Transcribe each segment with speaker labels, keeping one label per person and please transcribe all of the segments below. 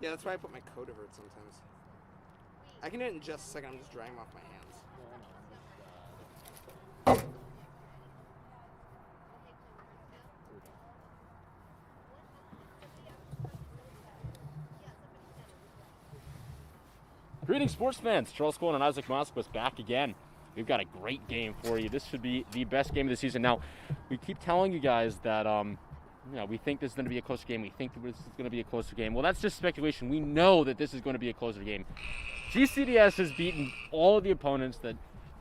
Speaker 1: Yeah, that's why I put my coat over it sometimes. I can do it in just a second. I'm just drying them off my hands.
Speaker 2: Greetings, sports fans. Charles Cole and Isaac Moskowitz back again. We've got a great game for you. This should be the best game of the season. Now, we keep telling you guys that we think this is going to be a closer game. We think this is going to be a closer game. Well, that's just speculation. We know that this is going to be a closer game. GCDS has beaten all of the opponents that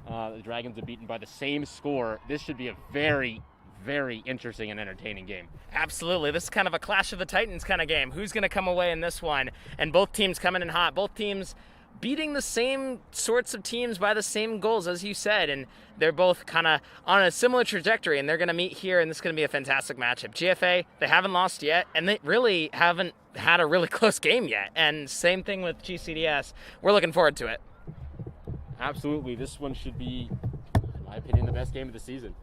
Speaker 2: the Dragons have beaten by the same score. This should be a very, very interesting and entertaining game.
Speaker 3: Absolutely. This is kind of a Clash of the Titans kind of game. Who's going to come away in this one? And both teams coming in hot. Both teams beating the same sorts of teams by the same goals, as you said, and they're both kind of on a similar trajectory, and they're going to meet here, and this is going to be a fantastic matchup. GFA, they haven't lost yet, and they really haven't had a really close game yet, and same thing with GCDS. We're looking forward to it.
Speaker 2: Absolutely. This one should be, in my opinion, the best game of the season.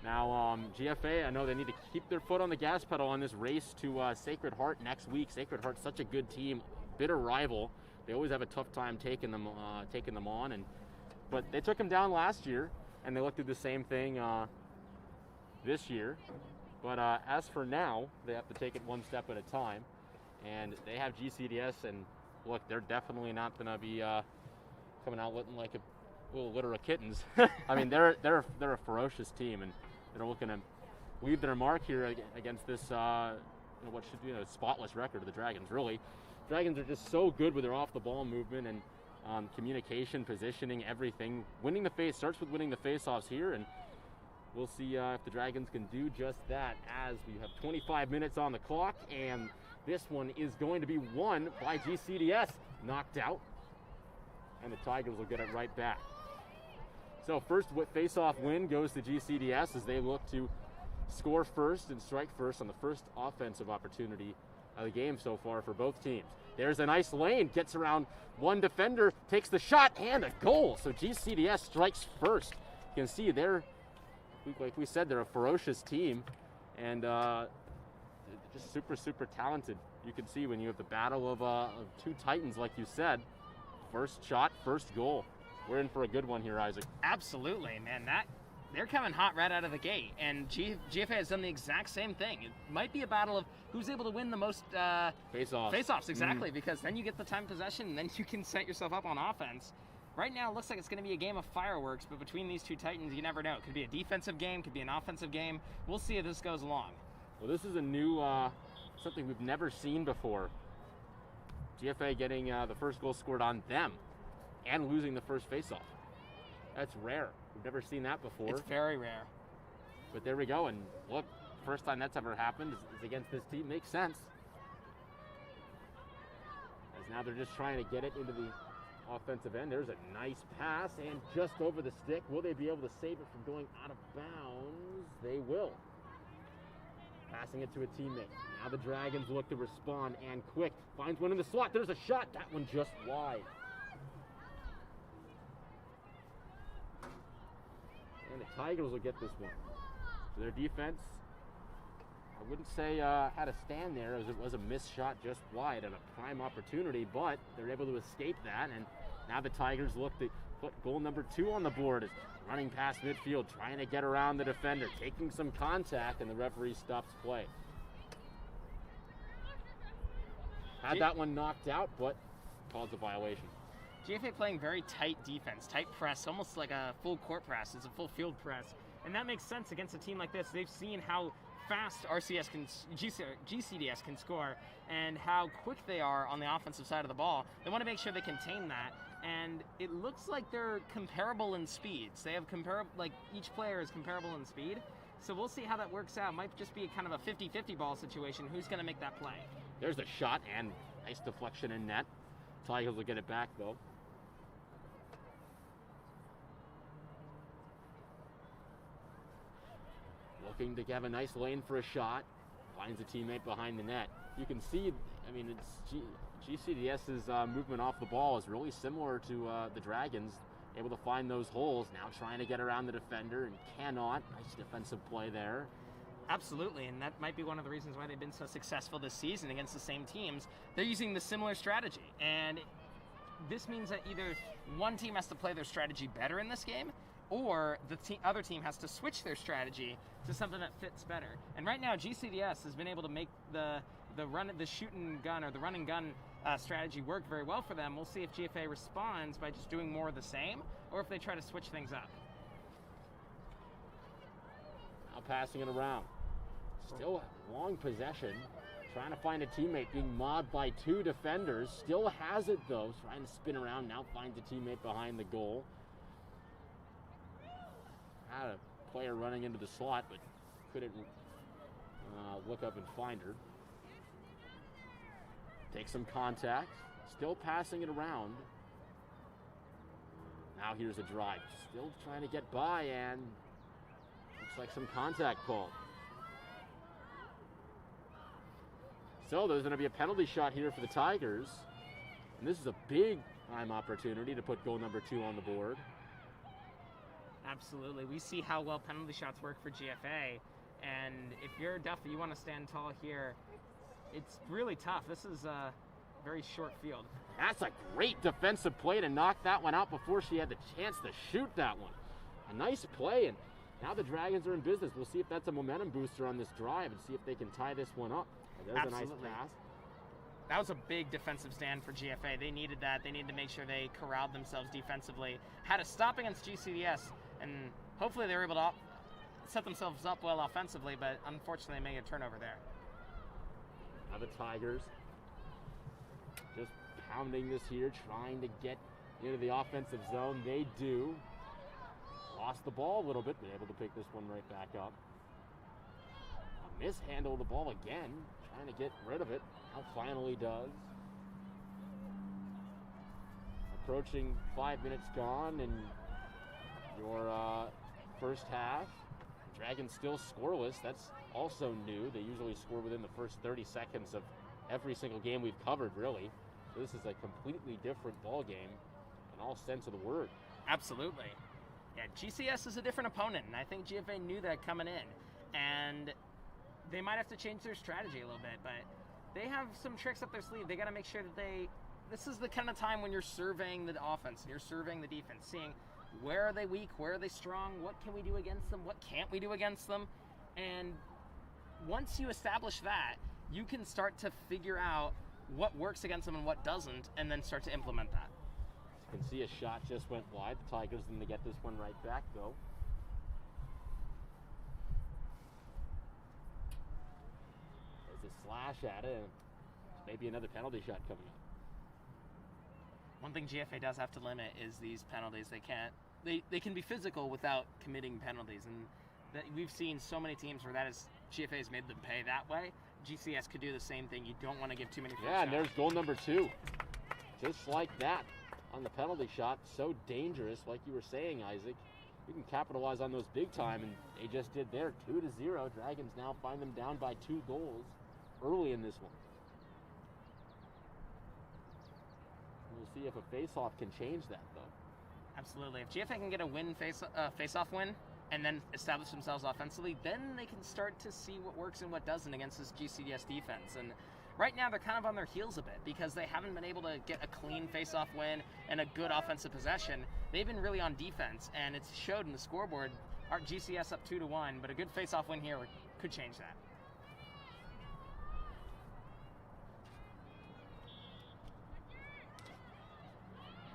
Speaker 2: Now, GFA, I know they need to keep their foot on the gas pedal on this race to Sacred Heart next week. Sacred Heart's such a good team, bitter rival. They always have a tough time taking them on, but they took them down last year, and they looked at the same thing this year. But as for now, they have to take it one step at a time, and they have GCDS, and look, they're definitely not going to be coming out looking like a little litter of kittens. I mean, they're a ferocious team, and they're looking to leave their mark here against this what should be a spotless record of the Dragons, really. Dragons are just so good with their off-the-ball movement and communication, positioning, everything. Starts with winning the face-offs here, and we'll see if the Dragons can do just that as we have 25 minutes on the clock, and this one is going to be won by GCDS. Knocked out, and the Tigers will get it right back. So first face-off win goes to GCDS as they look to score first and strike first on the first offensive opportunity of the game so far for both teams. There's a nice lane, gets around one defender, takes the shot, and a goal. So GCDS strikes first. You can see like we said, they're a ferocious team, and just super, super talented. You can see when you have the battle of two Titans, like you said, first shot, first goal. We're in for a good one here, Isaac.
Speaker 3: Absolutely, man. They're coming hot right out of the gate, and GFA has done the exact same thing. It might be a battle of who's able to win the most face-offs, exactly, because then you get the time possession, and then you can set yourself up on offense. Right now, it looks like it's going to be a game of fireworks, but between these two Titans, you never know. It could be a defensive game, could be an offensive game. We'll see if this goes along.
Speaker 2: Well, this is a new, something we've never seen before. GFA getting the first goal scored on them and losing the first face-off. That's rare. We've never seen that before.
Speaker 3: It's very rare.
Speaker 2: But there we go, and look, first time that's ever happened is against this team. Makes sense. As now they're just trying to get it into the offensive end. There's a nice pass, and just over the stick. Will they be able to save it from going out of bounds? They will. Passing it to a teammate. Now the Dragons look to respond, and quick. Finds one in the slot. There's a shot. That one just wide. And the Tigers will get this one. So their defense, I wouldn't say had a stand there, as it was a missed shot just wide and a prime opportunity, but they're able to escape that, and now the Tigers look to put goal number 2 on the board. As running past midfield, trying to get around the defender, taking some contact, and the referee stops play. Had that one knocked out, but calls a violation.
Speaker 3: GFA playing very tight defense, tight press, almost like a full court press. It's a full field press. And that makes sense against a team like this. They've seen how fast GCDS can score and how quick they are on the offensive side of the ball. They want to make sure they contain that. And it looks like they're comparable in speeds. They have each player is comparable in speed. So we'll see how that works out. Might just be kind of a 50-50 ball situation. Who's going to make that play?
Speaker 2: There's a shot and nice deflection in net. Tigers will get it back though. Looking to have a nice lane for a shot. Finds a teammate behind the net. You can see, I mean, GCDS's movement off the ball is really similar to the Dragons. Able to find those holes. Now trying to get around the defender and cannot. Nice defensive play there.
Speaker 3: Absolutely, and that might be one of the reasons why they've been so successful this season against the same teams. They're using the similar strategy, and this means that either one team has to play their strategy better in this game, or the other team has to switch their strategy to something that fits better. And right now, GCDS has been able to make the shoot and gun or the run and gun strategy work very well for them. We'll see if GFA responds by just doing more of the same, or if they try to switch things up.
Speaker 2: Now passing it around. Still long possession. Trying to find a teammate, being mobbed by 2 defenders. Still has it though, trying to spin around, now finds a teammate behind the goal. Had a player running into the slot, but couldn't look up and find her. Takes some contact, still passing it around. Now here's a drive, still trying to get by, and looks like some contact called. So there's going to be a penalty shot here for the Tigers. And this is a big time opportunity to put goal number 2 on the board.
Speaker 3: Absolutely. We see how well penalty shots work for GFA. And if you're Duffy, you want to stand tall here. It's really tough. This is a very short field.
Speaker 2: That's a great defensive play to knock that one out before she had the chance to shoot that one. A nice play, and now the Dragons are in business. We'll see if that's a momentum booster on this drive and see if they can tie this one up. There's
Speaker 3: Absolutely.
Speaker 2: A nice pass.
Speaker 3: That was a big defensive stand for GFA. They needed that. They needed to make sure they corralled themselves defensively. Had a stop against GCDS, and hopefully they were able to set themselves up well offensively, but unfortunately they made a turnover there.
Speaker 2: Now the Tigers just pounding this here, trying to get into the offensive zone. They do. Lost the ball a little bit, but able to pick this one right back up. Mishandled the ball again, trying to get rid of it. Now finally does. Approaching 5 minutes gone in your first half. Dragons still scoreless. That's also new. They usually score within the first 30 seconds of every single game we've covered, really. So this is a completely different ball game in all sense of the word.
Speaker 3: Absolutely. Yeah, GCS is a different opponent, and I think GFA knew that coming in. And they might have to change their strategy a little bit, but they have some tricks up their sleeve. They got to make sure that this is the kind of time when you're surveying the offense and you're surveying the defense, seeing where are they weak, where are they strong, what can we do against them, what can't we do against them. And once you establish that, you can start to figure out what works against them and what doesn't, and then start to implement that.
Speaker 2: You can see a shot just went wide. The Tigers need to get this one right back, though. There's a slash at it, and maybe another penalty shot coming up.
Speaker 3: One thing GFA does have to limit is these penalties. They can be physical without committing penalties, and we've seen so many teams where GFA has made them pay that way. GCS could do the same thing. You don't want to give too many.
Speaker 2: Yeah, and there's goal number 2, just like that on the penalty shot. So dangerous, like you were saying, Isaac. You can capitalize on those big time, and they just did there. 2-0. Dragons now find them down by 2 goals early in this one. We'll see if a face-off can change that, though.
Speaker 3: Absolutely. If GFA can get a face-off win, and then establish themselves offensively, then they can start to see what works and what doesn't against this GCDS defense. And right now they're kind of on their heels a bit because they haven't been able to get a clean face-off win and a good offensive possession. They've been really on defense, and it's showed in the scoreboard. Our GCS up 2-1, but a good face-off win here could change that.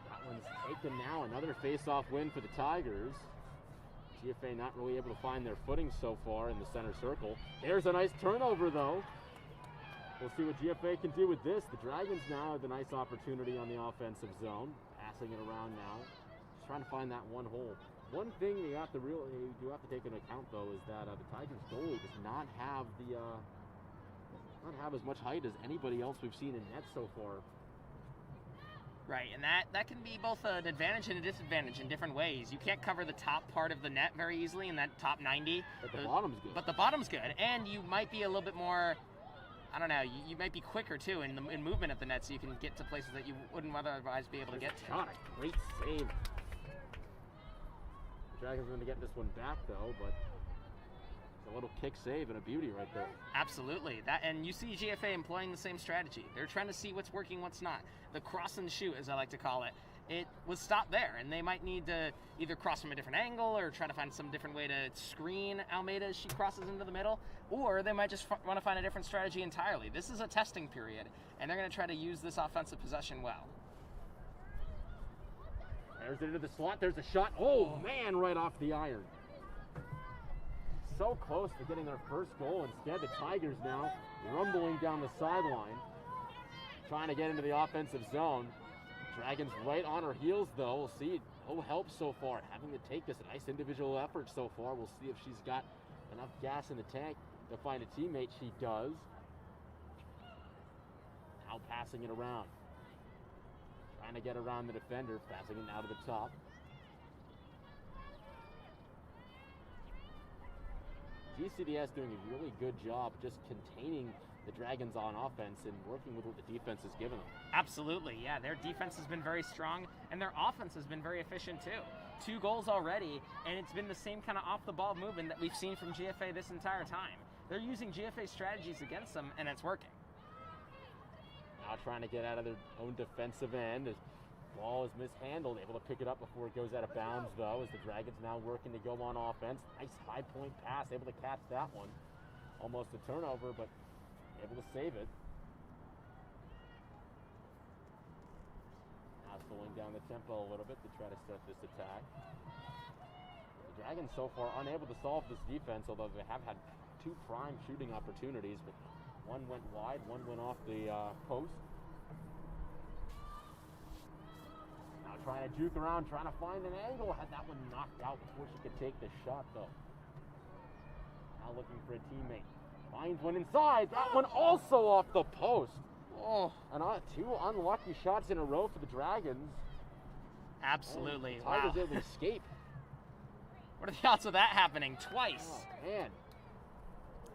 Speaker 2: That one's taken now. Another face-off win for the Tigers. GFA not really able to find their footing so far in the center circle. There's a nice turnover, though. We'll see what GFA can do with this. The Dragons now have a nice opportunity on the offensive zone. Passing it around now. Just trying to find that one hole. One thing you do have to take into account, though, is that the Tigers goalie does not have as much height as anybody else we've seen in net so far.
Speaker 3: Right, and that can be both an advantage and a disadvantage in different ways. You can't cover the top part of the net very easily in that top 90.
Speaker 2: But the bottom's good.
Speaker 3: But the bottom's good, and you might be a little bit more, I don't know, you might be quicker, too, in movement at the net, so you can get to places that you wouldn't otherwise be able to get to.
Speaker 2: Shot, a great save. The Dragons are going to get this one back, though, but A little kick save and a beauty right there.
Speaker 3: Absolutely. And you see GFA employing the same strategy. They're trying to see what's working, what's not. The cross and shoot, as I like to call it, it was stopped there, and they might need to either cross from a different angle or try to find some different way to screen Almeida as she crosses into the middle, or they might just want to find a different strategy entirely. This is a testing period, and they're going to try to use this offensive possession well.
Speaker 2: There's into the slot. There's a shot. Oh, man, right off the iron. So close to getting their first goal. Instead, the Tigers now rumbling down the sideline, trying to get into the offensive zone. Dragons right on her heels, though. We'll see. No help so far. Having to take this. A nice individual effort so far. We'll see if she's got enough gas in the tank to find a teammate. She does. Now passing it around. Trying to get around the defender. Passing it now to the top. GCDS doing a really good job just containing the Dragons on offense and working with what the defense has given them.
Speaker 3: Absolutely, yeah. Their defense has been very strong, and their offense has been very efficient too. 2 goals already, and it's been the same kind of off-the-ball movement that we've seen from GFA this entire time. They're using GFA strategies against them, and it's working.
Speaker 2: Now trying to get out of their own defensive end. As ball is mishandled, able to pick it up before it goes out of bounds, though, as the Dragons now working to go on offense. Nice high-point pass, able to catch that one. Almost a turnover, but able to save it. Now slowing down the tempo a little bit to try to set this attack. The Dragons so far unable to solve this defense, although they have had 2 prime shooting opportunities, but one went wide, one went off the post. Now trying to juke around, trying to find an angle. Had that one knocked out before she could take the shot, though. Now looking for a teammate. Finds one inside. That one also off the post.
Speaker 3: Oh,
Speaker 2: And 2 unlucky shots in a row for the Dragons.
Speaker 3: absolutely.
Speaker 2: And the
Speaker 3: Wow.
Speaker 2: Tigers able to escape.
Speaker 3: What are the odds of that happening twice?
Speaker 2: Oh, man.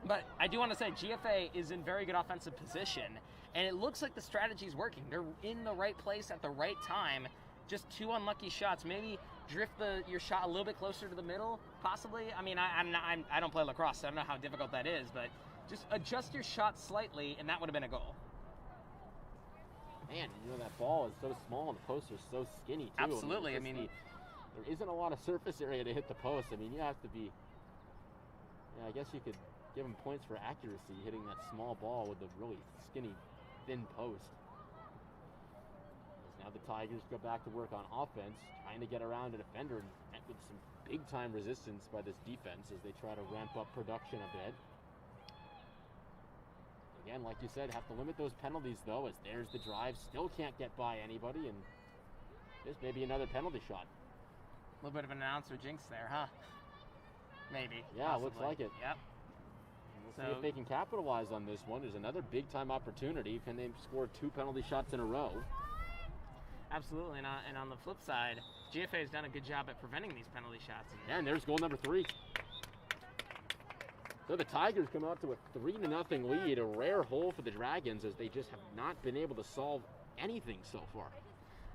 Speaker 3: But I do want to say GFA is in very good offensive position, and it looks like the strategy's working. They're in the right place at the right time. Just 2 unlucky shots. Maybe drift your shot a little bit closer to the middle, possibly. I mean, I don't play lacrosse, so I don't know how difficult that is, but just adjust your shot slightly, and that would have been a goal.
Speaker 2: Man, that ball is so small and the posts are so skinny, too.
Speaker 3: Absolutely.
Speaker 2: There isn't a lot of surface area to hit the post. I mean, you have to be... I guess you could give them points for accuracy, hitting that small ball with a really skinny, thin post. As now the Tigers go back to work on offense, trying to get around a defender, and met with some big-time resistance by this defense as they try to ramp up production a bit. Again, like you said, have to limit those penalties, though, as there's the drive. Still can't get by anybody, and this may be another penalty shot.
Speaker 3: A little bit of an announcer jinx there, huh? Maybe.
Speaker 2: Yeah,
Speaker 3: possibly.
Speaker 2: looks like it.
Speaker 3: Yep.
Speaker 2: We'll see if they can capitalize on this one. There's another big-time opportunity. Can they score 2 penalty shots in a row?
Speaker 3: Absolutely, and on the flip side, GFA has done a good job at preventing these penalty shots.
Speaker 2: And there's goal number 3. So the Tigers come out to a 3-0 lead, a rare hole for the Dragons as they just have not been able to solve anything so far.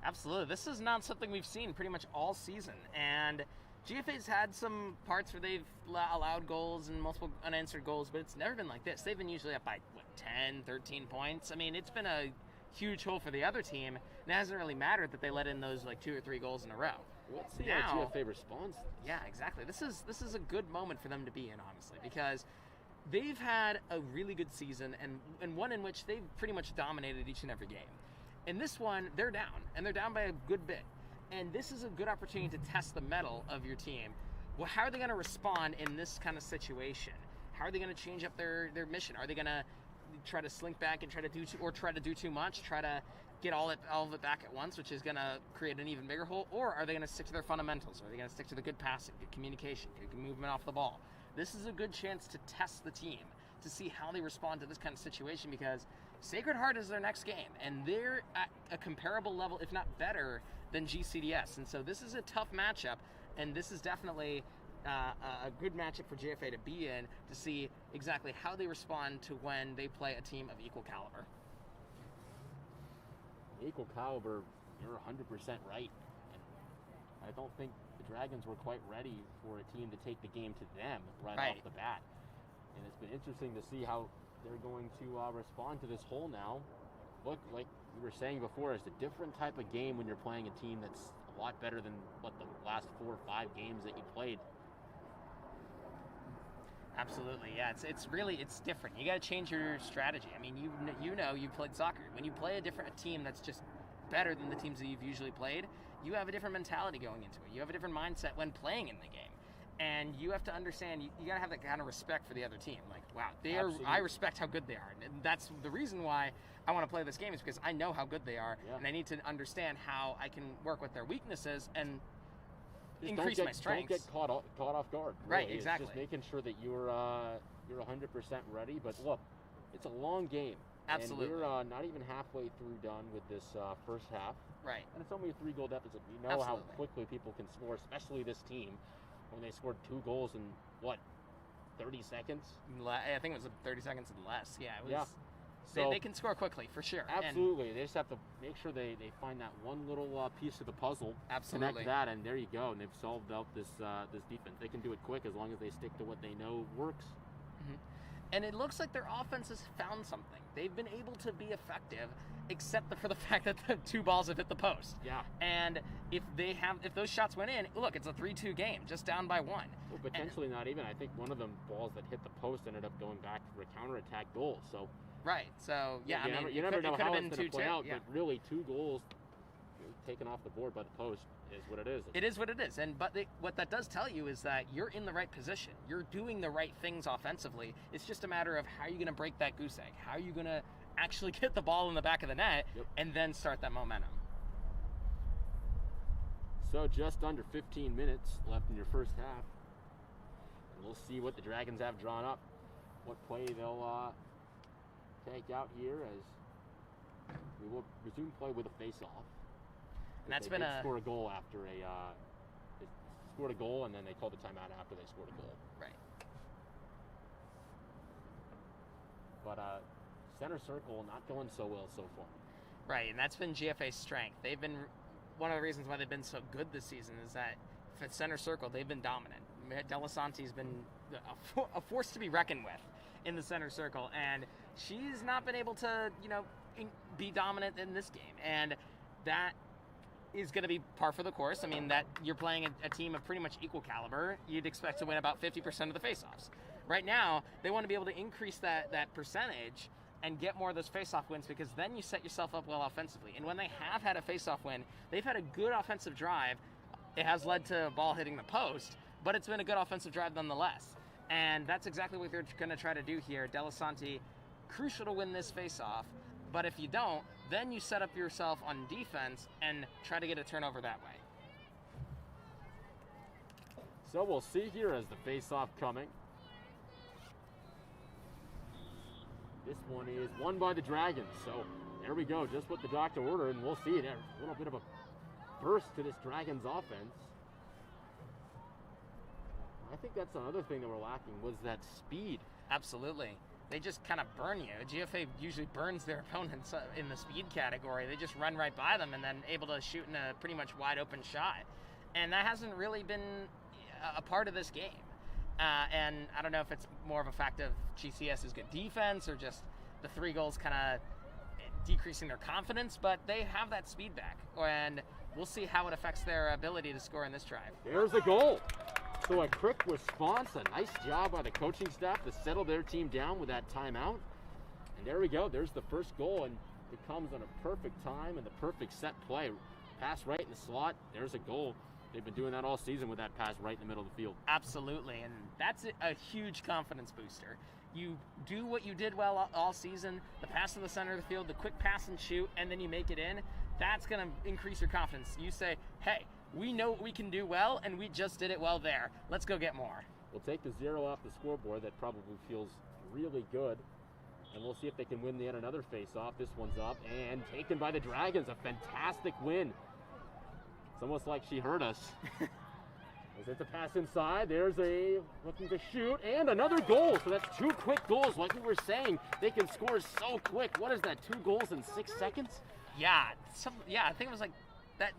Speaker 3: Absolutely. This is not something we've seen pretty much all season. And GFA's had some parts where they've allowed goals and multiple unanswered goals, but it's never been like this. They've been usually up by, 10, 13 points? I mean, it's been a huge hole for the other team, and it hasn't really mattered that they let in those 2 or 3 goals in a row.
Speaker 2: Let's see
Speaker 3: Now,
Speaker 2: how GFA responds.
Speaker 3: Yeah, exactly. This is a good moment for them to be in, honestly, because they've had a really good season and one in which they've pretty much dominated each and every game. In this one, they're down, and they're down by a good bit. And this is a good opportunity to test the mettle of your team. Well, how are they going to respond in this kind of situation? How are they going to change up their mission? Are they going to try to slink back and try to do too much, try to get all of it back at once, which is going to create an even bigger hole? Or are they going to stick to their fundamentals? Are they going to stick to the good passing, good communication, good movement off the ball? This is a good chance to test the team, to see how they respond to this kind of situation, because Sacred Heart is their next game, and they're at a comparable level, if not better, than GCDS. And so this is a tough matchup, and this is definitely a good matchup for GFA to be in, to see exactly how they respond to when they play a team of equal caliber.
Speaker 2: Equal caliber, you're 100% right. And I don't think the Dragons were quite ready for a team to take the game to them right off the bat. And it's been interesting to see how they're going to respond to this hole now. Look, like we were saying before, it's a different type of game when you're playing a team that's a lot better than what the last 4 or 5 games that you played.
Speaker 3: Absolutely, yeah. It's different. You got to change your strategy. I mean, you played soccer. When you play a team that's just better than the teams that you've usually played, you have a different mentality going into it. You have a different mindset when playing in the game. And you have to understand, you got to have that kind of respect for the other team. Like, wow, I respect how good they are. And that's the reason why I want to play this game, is because I know how good they are. Yeah. And I need to understand how I can work with their weaknesses and increase my strengths.
Speaker 2: Don't get caught off guard.
Speaker 3: Really. Right,
Speaker 2: it's
Speaker 3: exactly.
Speaker 2: just making sure that you're 100% ready. But look, it's a long game.
Speaker 3: Absolutely.
Speaker 2: And we're not even halfway through done with this first half.
Speaker 3: Right.
Speaker 2: And it's only a 3-goal deficit. We know how quickly people can score, especially this team, when they scored 2 goals in, 30 seconds?
Speaker 3: I think it was 30 seconds and less. Yeah, it was.
Speaker 2: Yeah. So,
Speaker 3: they can score quickly, for sure.
Speaker 2: Absolutely. They just have to make sure they find that one little piece of the puzzle.
Speaker 3: Absolutely.
Speaker 2: Connect that, and there you go. And they've solved out this defense. They can do it quick as long as they stick to what they know works.
Speaker 3: Mm-hmm. And it looks like their offense has found something. They've been able to be effective, except for the fact that the 2 balls have hit the post.
Speaker 2: Yeah.
Speaker 3: And if those shots went in, look, it's a 3-2 game, just down by 1.
Speaker 2: Well, potentially not even. I think one of them balls that hit the post ended up going back for a counterattack goal. So.
Speaker 3: Right. So yeah,
Speaker 2: you never know how it's going to play out.
Speaker 3: Yeah.
Speaker 2: But really, 2 goals taken off the board by the post is what it is.
Speaker 3: It is what it is. And what that does tell you is that you're in the right position. You're doing the right things offensively. It's just a matter of how you're going to break that goose egg. How are you going to actually get the ball in the back of the net and then start that momentum?
Speaker 2: So just under 15 minutes left in your first half. And we'll see what the Dragons have drawn up. What play they'll take out here as we will resume play with a face-off.
Speaker 3: And that's
Speaker 2: they score a goal after they scored a goal, and then they called the timeout after they scored a goal.
Speaker 3: Right.
Speaker 2: But center circle not going so well so far.
Speaker 3: Right, and that's been GFA's strength. They've been one of the reasons why they've been so good this season is that for center circle they've been dominant. Delasante's been a force to be reckoned with in the center circle, and she's not been able to, be dominant in this game, and that is going to be par for the course. I mean, that you're playing a team of pretty much equal caliber. You'd expect to win about 50% of the faceoffs. Right now, they want to be able to increase that percentage and get more of those faceoff wins, because then you set yourself up well offensively. And when they have had a faceoff win, they've had a good offensive drive. It has led to a ball hitting the post, but it's been a good offensive drive nonetheless. And that's exactly what they're going to try to do here. Delasante, crucial to win this faceoff. But if you don't, then you set up yourself on defense and try to get a turnover that way.
Speaker 2: So we'll see here as the face-off coming. This one is won by the Dragons. So there we go, just what the doctor ordered, and we'll see there. A little bit of a burst to this Dragons offense. I think that's another thing that we're lacking, was that speed.
Speaker 3: Absolutely. They just kind of burn you. GFA usually burns their opponents in the speed category. They just run right by them and then able to shoot in a pretty much wide open shot. And that hasn't really been a part of this game. And I don't know if it's more of a fact of GCDS's good defense or just the 3 goals kind of decreasing their confidence, but they have that speed back. And we'll see how it affects their ability to score in this drive.
Speaker 2: There's a goal. So a quick response, a nice job by the coaching staff to settle their team down with that timeout. And there we go, there's the first goal, and it comes on a perfect time and the perfect set play. Pass right in the slot, there's a goal. They've been doing that all season with that pass right in the middle of the field.
Speaker 3: Absolutely, and that's a huge confidence booster. You do what you did well all season, the pass to the center of the field, the quick pass and shoot, and then you make it in. That's going to increase your confidence. You say, hey, we know what we can do well, and we just did it well there. Let's go get more.
Speaker 2: We'll take the 0 off the scoreboard. That probably feels really good. And we'll see if they can win yet another face-off. This one's up and taken by the Dragons. A fantastic win. It's almost like she heard us. As it's a pass inside, there's a looking to shoot, and another goal. So that's 2 quick goals. Like we were saying, they can score so quick. What is that, 2 goals in 6 seconds?
Speaker 3: Yeah, I think it was like,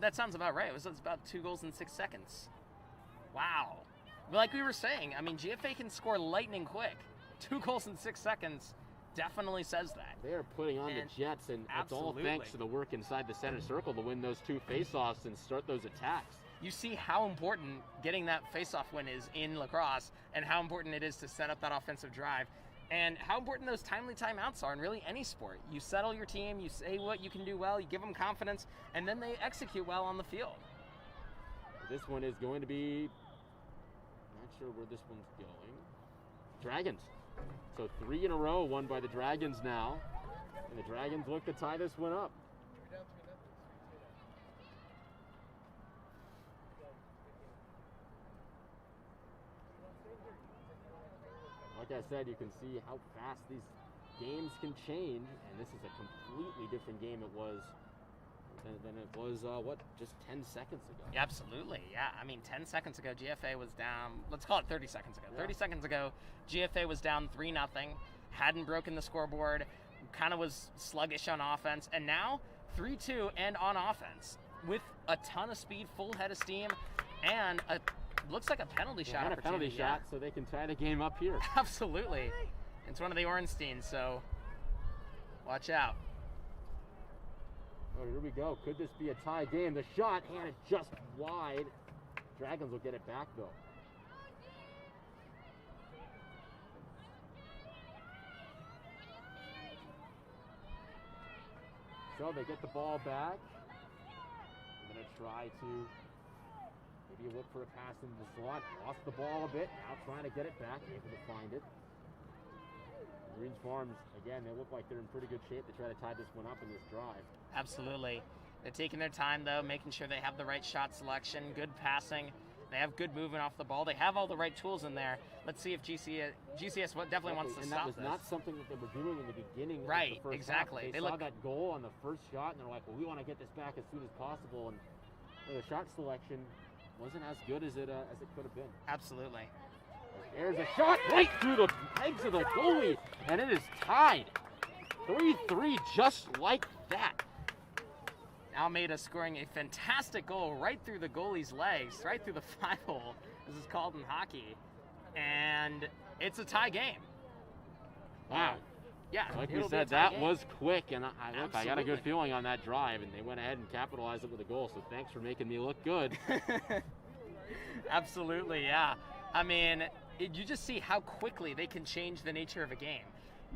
Speaker 3: that sounds about right. It was about 2 goals in 6 seconds. Wow. Like we were saying, I mean, GFA can score lightning quick. 2 goals in 6 seconds definitely says that.
Speaker 2: They're putting on
Speaker 3: And
Speaker 2: the Jets, and it's all
Speaker 3: absolutely.
Speaker 2: thanks to the work inside the center circle to win those 2 faceoffs and start those attacks.
Speaker 3: You see how important getting that faceoff win is in lacrosse, and how important it is to set up that offensive drive, and how important those timely timeouts are in really any sport. You settle your team, you say what you can do well, you give them confidence, and then they execute well on the field.
Speaker 2: This one is going to be, not sure where this one's going. Dragons. So 3 in a row won by the Dragons now, and the Dragons look to tie this one up. Like I said, you can see how fast these games can change, and this is a completely different game than it was, just 10 seconds ago.
Speaker 3: Absolutely, yeah. I mean, 10 seconds ago, GFA was down, let's call it 30 seconds ago.
Speaker 2: Yeah.
Speaker 3: 30 seconds ago, GFA was down 3-0, hadn't broken the scoreboard, kind of was sluggish on offense, and now 3-2 and on offense with a ton of speed, full head of steam, and looks like a penalty shot
Speaker 2: And a penalty
Speaker 3: opportunity,
Speaker 2: shot, so they can tie the game up here.
Speaker 3: Absolutely. It's one of the Ornsteins, so watch out.
Speaker 2: Oh, here we go. Could this be a tie game? The shot, and it just wide. Dragons will get it back, though. So they get the ball back. I'm going to try to maybe look for a pass into the slot. Lost the ball a bit. Now trying to get it back. Able to find it. Greens Farms, again, they look like they're in pretty good shape to try to tie this one up in this drive.
Speaker 3: Absolutely. They're taking their time, though, making sure they have the right shot selection, good passing. They have good movement off the ball. They have all the right tools in there. Let's see if GCDS definitely wants to
Speaker 2: and
Speaker 3: stop
Speaker 2: that was
Speaker 3: this.
Speaker 2: not something that they were doing in the beginning
Speaker 3: Right,
Speaker 2: of the first
Speaker 3: exactly.
Speaker 2: half. They saw that goal on the first shot, and they're like, well, we want to get this back as soon as possible. And the shot selection wasn't as good as it could have been.
Speaker 3: Absolutely.
Speaker 2: There's a shot right through the legs of the goalie, and it is tied. 3-3 just like that.
Speaker 3: Almeida scoring a fantastic goal right through the goalie's legs, right through the 5-hole, as is called in hockey. And it's a tie game.
Speaker 2: Wow.
Speaker 3: Yeah,
Speaker 2: Like we
Speaker 3: it'll be a
Speaker 2: said,
Speaker 3: tie
Speaker 2: that
Speaker 3: game.
Speaker 2: was quick, and I got a
Speaker 3: Absolutely.
Speaker 2: good feeling on that drive, and they went ahead and capitalized it with a goal, so thanks for making me look good.
Speaker 3: Absolutely, yeah. I mean, you just see how quickly they can change the nature of a game.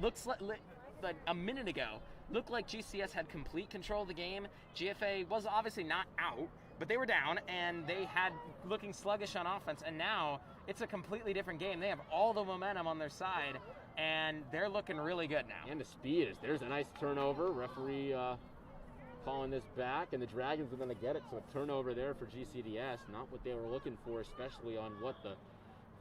Speaker 3: Looks like a minute ago, looked like GCS had complete control of the game. GFA was obviously not out, but they were down, and they had looking sluggish on offense, and now it's a completely different game. They have all the momentum on their side, and they're looking really good now.
Speaker 2: And the speed is, there's a nice turnover. Referee calling this back, and the Dragons are going to get it. So a turnover there for GCDS, not what they were looking for, especially on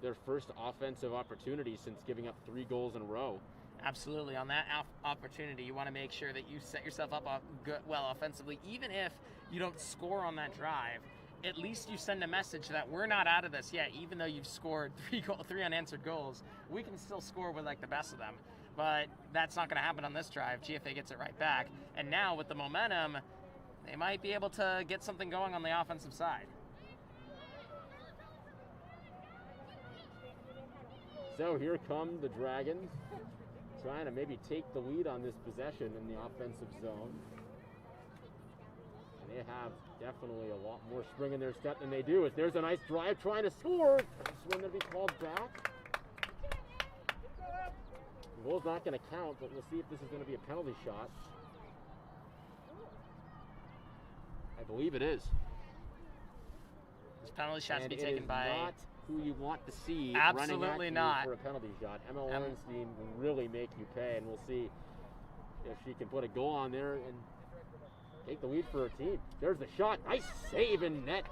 Speaker 2: their first offensive opportunity since giving up 3 goals in a row.
Speaker 3: Absolutely. On that opportunity, you want to make sure that you set yourself up well offensively. Even if you don't score on that drive, at least you send a message that we're not out of this yet. Even though you've scored 3 unanswered goals, we can still score with like the best of them. But that's not going to happen on this drive. GFA gets it right back. And now with the momentum, they might be able to get something going on the offensive side.
Speaker 2: So here come the Dragons, trying to maybe take the lead on this possession in the offensive zone. And they have definitely a lot more spring in their step than they do. If there's a nice drive trying to score, this one going to be called back. The goal's not going to count, but we'll see if this is going to be a penalty shot. I believe it is.
Speaker 3: This penalty shot to
Speaker 2: And
Speaker 3: be
Speaker 2: it
Speaker 3: taken
Speaker 2: is
Speaker 3: by...
Speaker 2: not who you want to see
Speaker 3: Absolutely
Speaker 2: running at you
Speaker 3: not.
Speaker 2: for a penalty shot. Emma Ornstein will really make you pay, and we'll see if she can put a goal on there and take the lead for her team. There's the shot. Nice save in net.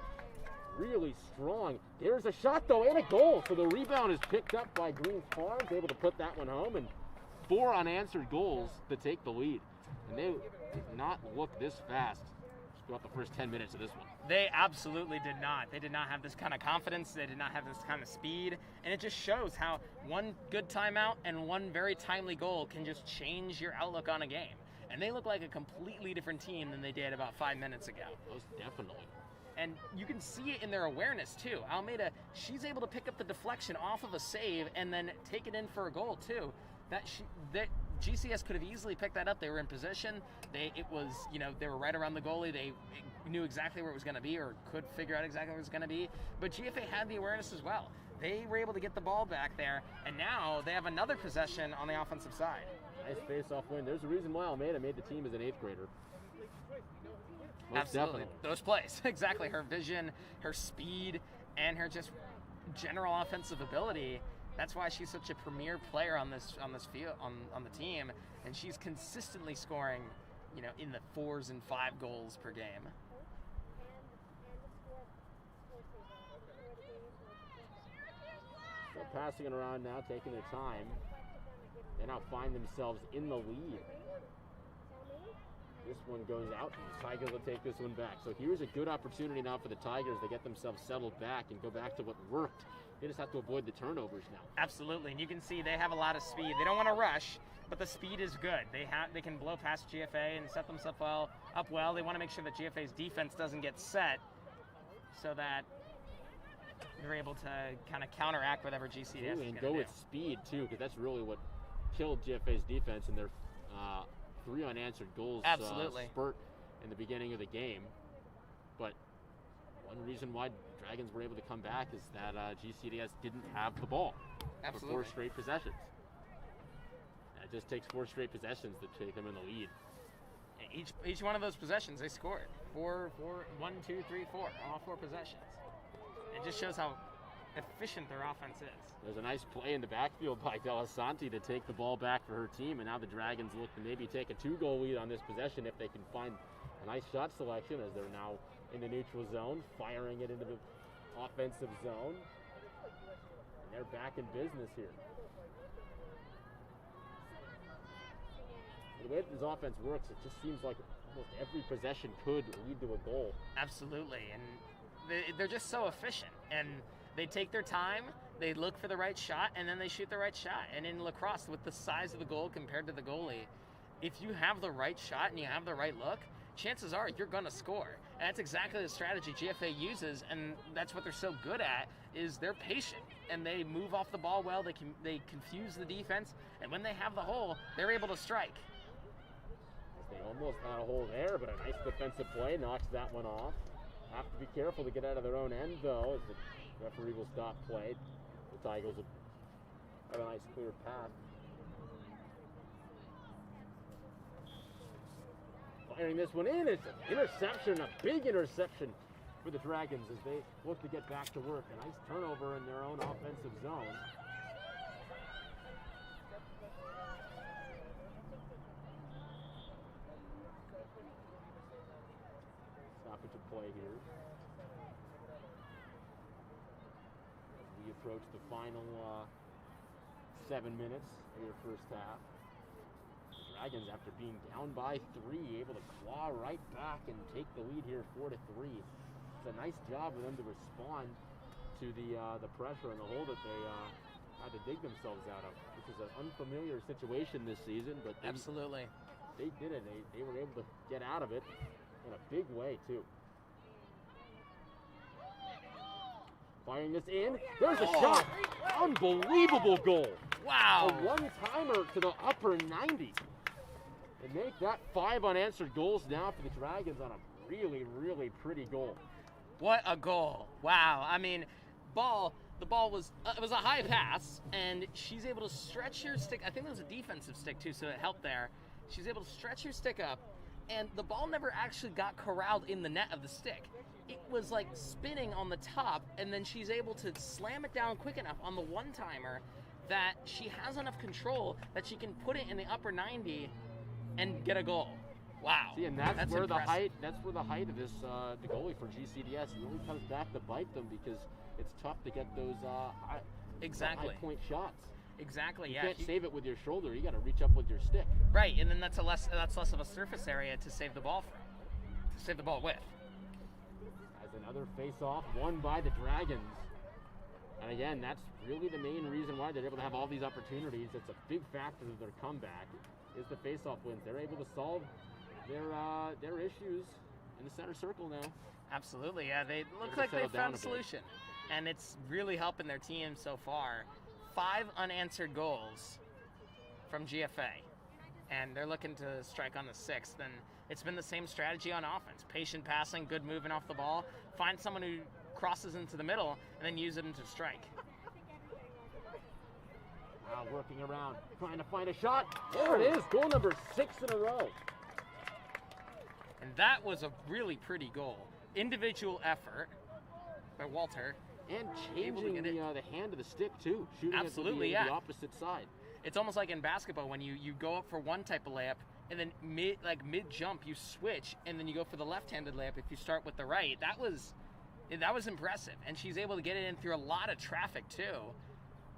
Speaker 2: Really strong. There's a shot, though, and a goal. So the rebound is picked up by Greens Farms, able to put that one home, and 4 unanswered goals to take the lead. And they did not look this fast throughout the first 10 minutes of this one.
Speaker 3: They absolutely did not. They did not have this kind of confidence. They did not have this kind of speed. And it just shows how one good timeout and one very timely goal can just change your outlook on a game. And they look like a completely different team than they did about 5 minutes ago.
Speaker 2: Most definitely.
Speaker 3: And you can see it in their awareness, too. Almeida, she's able to pick up the deflection off of a save and then take it in for a goal, too. That GCS could have easily picked that up. They were in position. They were right around the goalie. They knew exactly where it was going to be, or could figure out exactly where it was going to be. But GFA had the awareness as well. They were able to get the ball back there, and now they have another possession on the offensive side.
Speaker 2: Nice face-off win. There's a reason why Almeida made the team as an 8th grader. Most
Speaker 3: Absolutely.
Speaker 2: definitely.
Speaker 3: Those plays. Exactly. Her vision, her speed, and her just general offensive ability. That's why she's such a premier player on this field, on the team, and she's consistently scoring, in the 4s and 5 goals per game.
Speaker 2: So passing it around now, taking their time. They now find themselves in the lead. This one goes out, and the Tigers will take this one back. So here's a good opportunity now for the Tigers to get themselves settled back and go back to what worked. They just have to avoid the turnovers now.
Speaker 3: Absolutely, and you can see they have a lot of speed. They don't want to rush, but the speed is good. They can blow past GFA and set themselves up well. They want to make sure that GFA's defense doesn't get set, so that they're able to kind of counteract whatever GCDS is going to do.
Speaker 2: And go with speed too, because that's really what killed GFA's defense in their 3 unanswered goals spurt in the beginning of the game. But one reason why Dragons were able to come back is that GCDS didn't have the ball for 4 straight possessions. And it just takes 4 straight possessions to take them in the lead.
Speaker 3: Each one of those possessions, they scored. 1, 2, 3, 4, all 4 possessions. It just shows how efficient their offense is.
Speaker 2: There's a nice play in the backfield by Delasanti to take the ball back for her team, and now the Dragons look to maybe take a 2-goal lead on this possession if they can find a nice shot selection, as they're now in the neutral zone, firing it into the offensive zone. And they're back in business here. The way that this offense works, it just seems like almost every possession could lead to a goal.
Speaker 3: Absolutely, and they're just so efficient, and they take their time, they look for the right shot, and then they shoot the right shot. And in lacrosse, with the size of the goal compared to the goalie, if you have the right shot and you have the right look, chances are you're going to score. And that's exactly the strategy GFA uses, and that's what they're so good at, is they're patient, and they move off the ball well, they confuse the defense, and when they have the hole, they're able to strike.
Speaker 2: They almost had a hole there, but a nice defensive play knocks that one off. Have to be careful to get out of their own end, though, as the referee will stop play. The Tigers will have a nice clear path. Firing this one in, it's an interception, a big interception for the Dragons as they look to get back to work. A nice turnover in their own offensive zone. Stoppage of play here. As we approach the final 7 minutes of your first half. Dragons, after being down by 3, able to claw right back and take the lead here 4-3. It's a nice job of them to respond to the pressure and the hole that they had to dig themselves out of. This is an unfamiliar situation this season, but
Speaker 3: absolutely,
Speaker 2: they did it. They were able to get out of it in a big way too. Firing this in, there's a shot! Unbelievable goal!
Speaker 3: Wow!
Speaker 2: A one-timer to the upper 90. And make that 5 unanswered goals now for the Dragons on a really, really pretty goal.
Speaker 3: What a goal. Wow. I mean, the ball was, it was a high pass, and she's able to stretch her stick. I think it was a defensive stick too, so it helped there. She's able to stretch her stick up, and the ball never actually got corralled in the net of the stick. It was like spinning on the top, and then she's able to slam it down quick enough on the one-timer that she has enough control that she can put it in the upper 90 and get a goal. Wow.
Speaker 2: See, and that's where
Speaker 3: impressive.
Speaker 2: that's where the height of this the goalie for GCDS really comes back to bite them, because it's tough to get those high point shots.
Speaker 3: Exactly.
Speaker 2: You can't save it with your shoulder. You got to reach up with your stick.
Speaker 3: Right, and then that's less of a surface area to save the ball with.
Speaker 2: As another face-off won by the Dragons. And again, that's really the main reason why they're able to have all these opportunities. It's a big factor of their comeback, is the face-off wins. They're able to solve their issues in the center circle now.
Speaker 3: Absolutely, yeah. They look
Speaker 2: They're
Speaker 3: like they
Speaker 2: settled down
Speaker 3: found
Speaker 2: a
Speaker 3: a
Speaker 2: bit.
Speaker 3: solution, and it's really helping their team so far. 5 unanswered goals from GFA, and they're looking to strike on the 6th. And it's been the same strategy on offense: patient passing, good moving off the ball, find someone who crosses into the middle, and then use them to strike.
Speaker 2: Now working around, trying to find a shot. There it is, goal number 6 in a row.
Speaker 3: And that was a really pretty goal. Individual effort by Walter.
Speaker 2: And
Speaker 3: Able to
Speaker 2: changing
Speaker 3: get it.
Speaker 2: the hand of the stick too, shooting
Speaker 3: Absolutely,
Speaker 2: it
Speaker 3: yeah.
Speaker 2: to the opposite side.
Speaker 3: It's almost like in basketball when you go up for one type of layup, and then mid jump you switch, and then you go for the left-handed layup if you start with the right. That was impressive, and she's able to get it in through a lot of traffic too,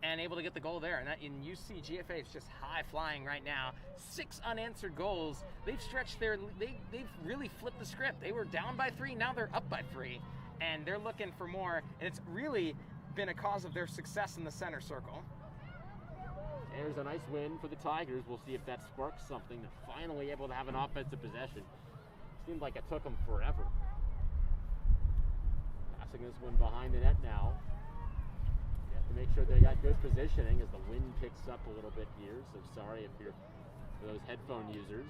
Speaker 3: and able to get the goal there. And you see GFA is just high flying right now. 6 unanswered goals. They've stretched they've really flipped the script. They were down by 3, now they're up by 3, and they're looking for more. And it's really been a cause of their success in the center circle.
Speaker 2: There's a nice win for the Tigers. We'll see if that sparks something. They're finally able to have an offensive possession. Seemed like it took them forever. Passing this one behind the net now. You have to make sure they got good positioning as the wind picks up a little bit here. So sorry if you're for those headphone users,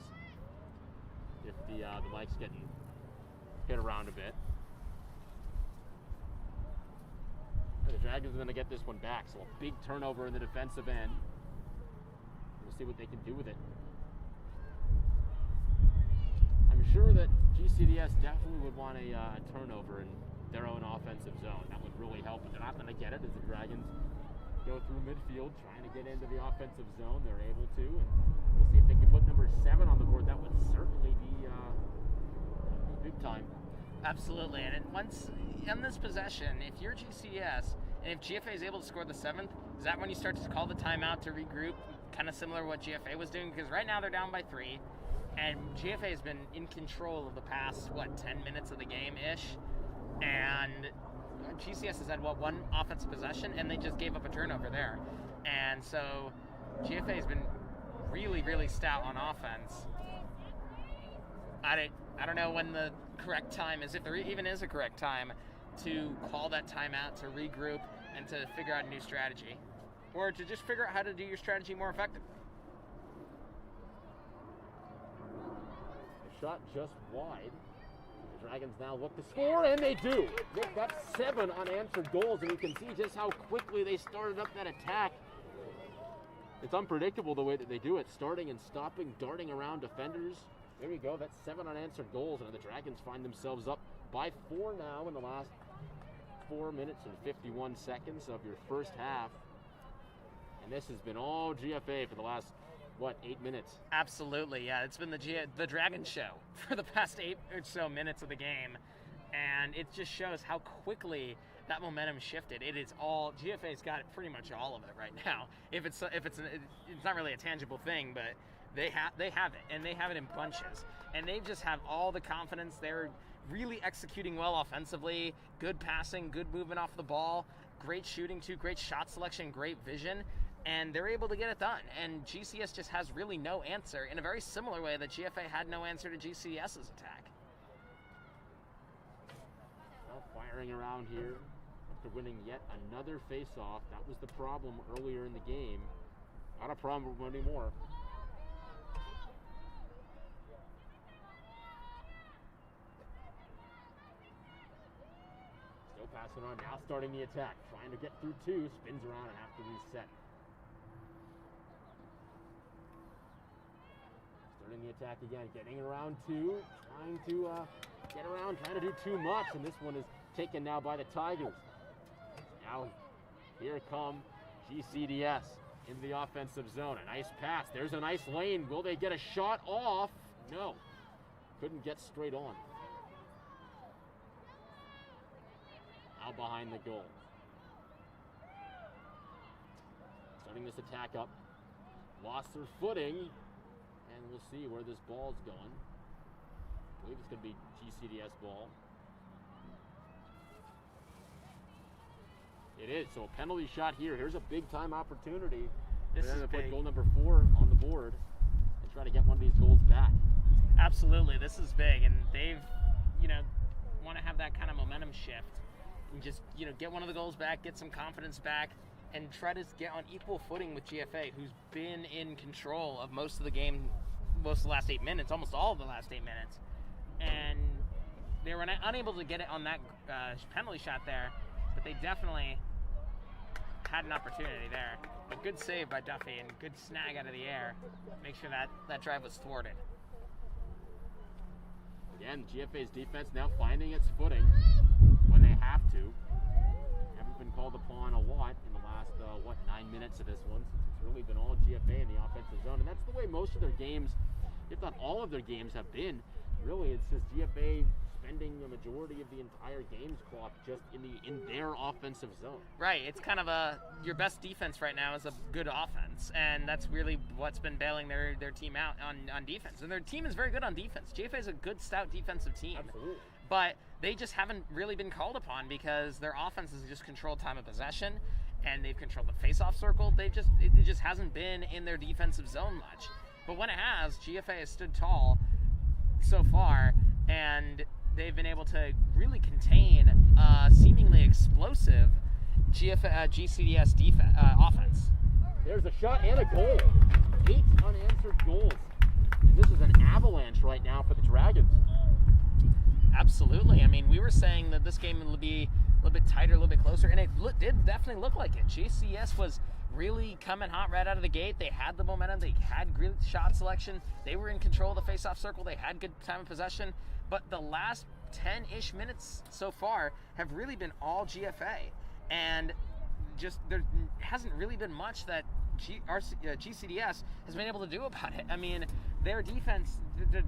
Speaker 2: if the mic's getting hit around a bit. The Dragons are going to get this one back, so a big turnover in the defensive end. We'll see what they can do with it. I'm sure that GCDS definitely would want a turnover in their own offensive zone. That would really help, but they're not going to get it as the Dragons go through midfield trying to get into the offensive zone. They're able to, and we'll see if they can put number 7 on the board. That would certainly be big time.
Speaker 3: Absolutely, and once in this possession, if you're GCS and if GFA is able to score the 7th, is that when you start to call the timeout to regroup, kind of similar to what GFA was doing? Because right now they're down by 3, and GFA has been in control of the past 10 minutes of the game-ish, and GCS has had 1 offensive possession, and they just gave up a turnover there, and so GFA has been really, really stout on offense. I don't know when the correct time is, if there even is a correct time to call that timeout, to regroup, and to figure out a new strategy. Or to just figure out how to do your strategy more effective.
Speaker 2: The shot just wide. The Dragons now look to score, and they do. They've got 7 unanswered goals, and you can see just how quickly they started up that attack. It's unpredictable the way that they do it, starting and stopping, darting around defenders. There you go, that's 7 unanswered goals, and the Dragons find themselves up by 4 now in the last 4 minutes and 51 seconds of your first half. And this has been all GFA for the last, 8 minutes?
Speaker 3: Absolutely, yeah. It's been the Dragon show for the past 8 or so minutes of the game. And it just shows how quickly that momentum shifted. It is all, GFA's got pretty much all of it right now. It's not really a tangible thing, but they have it, and they have it in bunches. And they just have all the confidence. They're really executing well offensively, good passing, good movement off the ball, great shooting too, great shot selection, great vision, and they're able to get it done. And GCS just has really no answer in a very similar way that GFA had no answer to GCS's attack.
Speaker 2: Well, firing around here after winning yet another face-off. That was the problem earlier in the game. Not a problem anymore. Passing on, now starting the attack, trying to get through 2, spins around and have to reset. Starting the attack again, getting around 2, trying to get around, trying to do too much, and this one is taken now by the Tigers. Now, here come GCDS in the offensive zone. A nice pass, there's a nice lane. Will they get a shot off? No, couldn't get straight on. Now behind the goal. Starting this attack up. Lost their footing. And we'll see where this ball's going. I believe it's going to be GCDS ball. It is. So a penalty shot here. Here's a big time opportunity.
Speaker 3: This is
Speaker 2: to
Speaker 3: big.
Speaker 2: Put goal number 4 on the board and try to get one of these goals back.
Speaker 3: Absolutely. This is big. And they've, downshift and just, get one of the goals back, get some confidence back, and try to get on equal footing with GFA, who's been in control of most of the game, most of the last 8 minutes, almost all of the last 8 minutes. And they were unable to get it on that penalty shot there, but they definitely had an opportunity there. But good save by Duffy and good snag out of the air. Make sure that drive was thwarted.
Speaker 2: Again, GFA's defense now finding its footing when they have to. Haven't been called upon a lot in the last, 9 minutes of this one. It's really been all GFA in the offensive zone. And that's the way most of their games, if not all of their games, have been. Really, it's just GFA spending the majority of the entire game's clock just in their offensive zone.
Speaker 3: Right. It's kind of your best defense right now is a good offense, and that's really what's been bailing their team out on defense. And their team is very good on defense. GFA is a good, stout defensive team.
Speaker 2: Absolutely.
Speaker 3: But they just haven't really been called upon because their offense has just controlled time of possession, and they've controlled the face-off circle. It just hasn't been in their defensive zone much. But when it has, GFA has stood tall so far, and they've been able to really contain seemingly explosive GCDS offense.
Speaker 2: There's a shot and a goal. 8 unanswered goals. And this is an avalanche right now for the Dragons.
Speaker 3: Absolutely. I mean, we were saying that this game would be a little bit tighter, a little bit closer, and it did definitely look like it. GCDS was really coming hot right out of the gate. They had the momentum. They had good shot selection. They were in control of the face-off circle. They had good time of possession. But the last 10-ish minutes so far have really been all GFA. And just there hasn't really been much that GCDS has been able to do about it. I mean, their defense,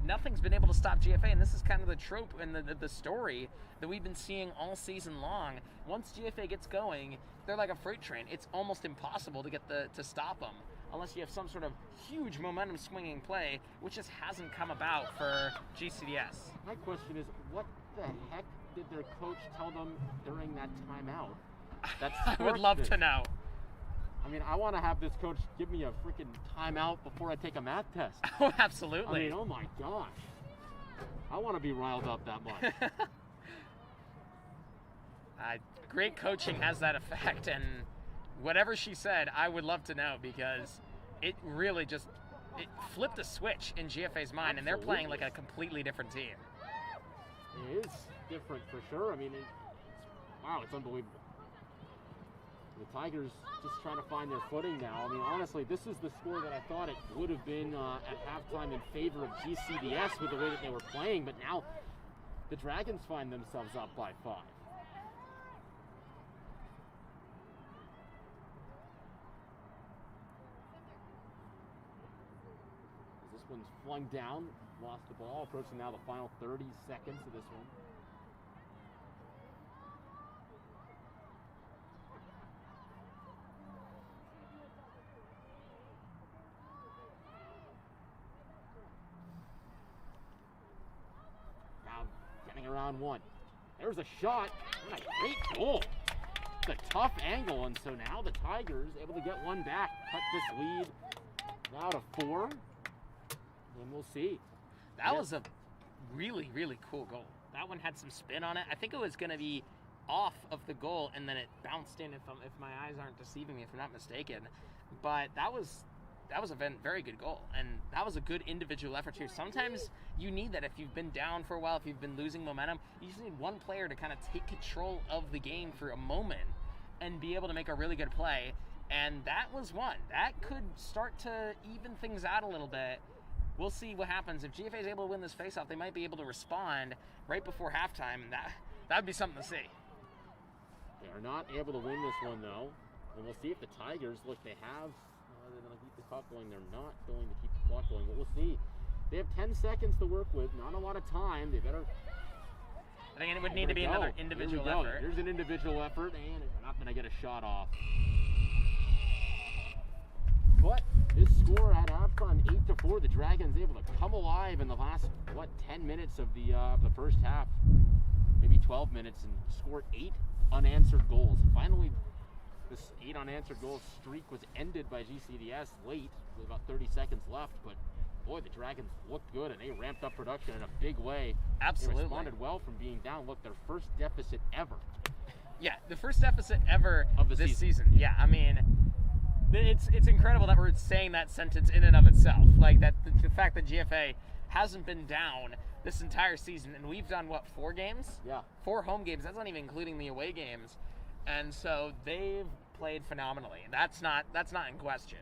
Speaker 3: nothing's been able to stop GFA, and this is kind of the trope and the story that we've been seeing all season long. Once GFA gets going, they're like a freight train. It's almost impossible to stop them unless you have some sort of huge momentum swinging play, which just hasn't come about for GCDS.
Speaker 2: My question is, what the heck did their coach tell them during that timeout?
Speaker 3: I would love to know.
Speaker 2: I mean, I want to have this coach give me a freaking timeout before I take a math test.
Speaker 3: Oh, absolutely.
Speaker 2: I mean, oh my gosh. I want to be riled up that much.
Speaker 3: Great coaching has that effect, and whatever she said, I would love to know, because it really it flipped a switch in GFA's mind. Absolutely. And they're playing like a completely different team.
Speaker 2: It is different for sure. I mean, it's unbelievable. The Tigers just trying to find their footing now. I mean, honestly, this is the score that I thought it would have been at halftime in favor of GCDS with the way that they were playing, but now the Dragons find themselves up by 5. This one's flung down, lost the ball, approaching now the final 30 seconds of this one. Around one. There's a shot. What a great goal. It's a tough angle, and so now the Tigers able to get one back, cut this lead now to 4, and we'll see.
Speaker 3: That was a really, really cool goal. That one had some spin on it. I think it was going to be off of the goal, and then it bounced in, if my eyes aren't deceiving me, if I'm not mistaken. But that was a very good goal, and that was a good individual effort too. Sometimes you need that if you've been down for a while, if you've been losing momentum. You just need one player to kind of take control of the game for a moment and be able to make a really good play, and that was one. That could start to even things out a little bit. We'll see what happens. If GFA is able to win this faceoff, they might be able to respond right before halftime, and that would be something to see.
Speaker 2: They are not able to win this one, though, and we'll see if the Tigers, look, they have... they're going to keep the clock going. They're not going to keep the clock going, but we'll see. They have 10 seconds to work with. Not a lot of time. They better...
Speaker 3: I think it would need to be another individual effort.
Speaker 2: Here's an individual effort, and they're not going to get a shot off. But this score at halftime, 8-4. The Dragons able to come alive in the last, 10 minutes of the first half. Maybe 12 minutes, and scored 8 unanswered goals. Finally, this 8 unanswered goal streak was ended by GCDS late, with about 30 seconds left, but boy, the Dragons looked good, and they ramped up production in a big way.
Speaker 3: Absolutely.
Speaker 2: They responded well from being down. Look, their first deficit ever.
Speaker 3: Yeah, the first deficit ever
Speaker 2: Of the
Speaker 3: this
Speaker 2: season.
Speaker 3: season. Yeah, I mean, it's incredible that we're saying that sentence in and of itself. Like, that the fact that GFA hasn't been down this entire season, and we've done, what, 4 games?
Speaker 2: Yeah.
Speaker 3: 4 home games. That's not even including the away games. And so they've played phenomenally. That's not in question.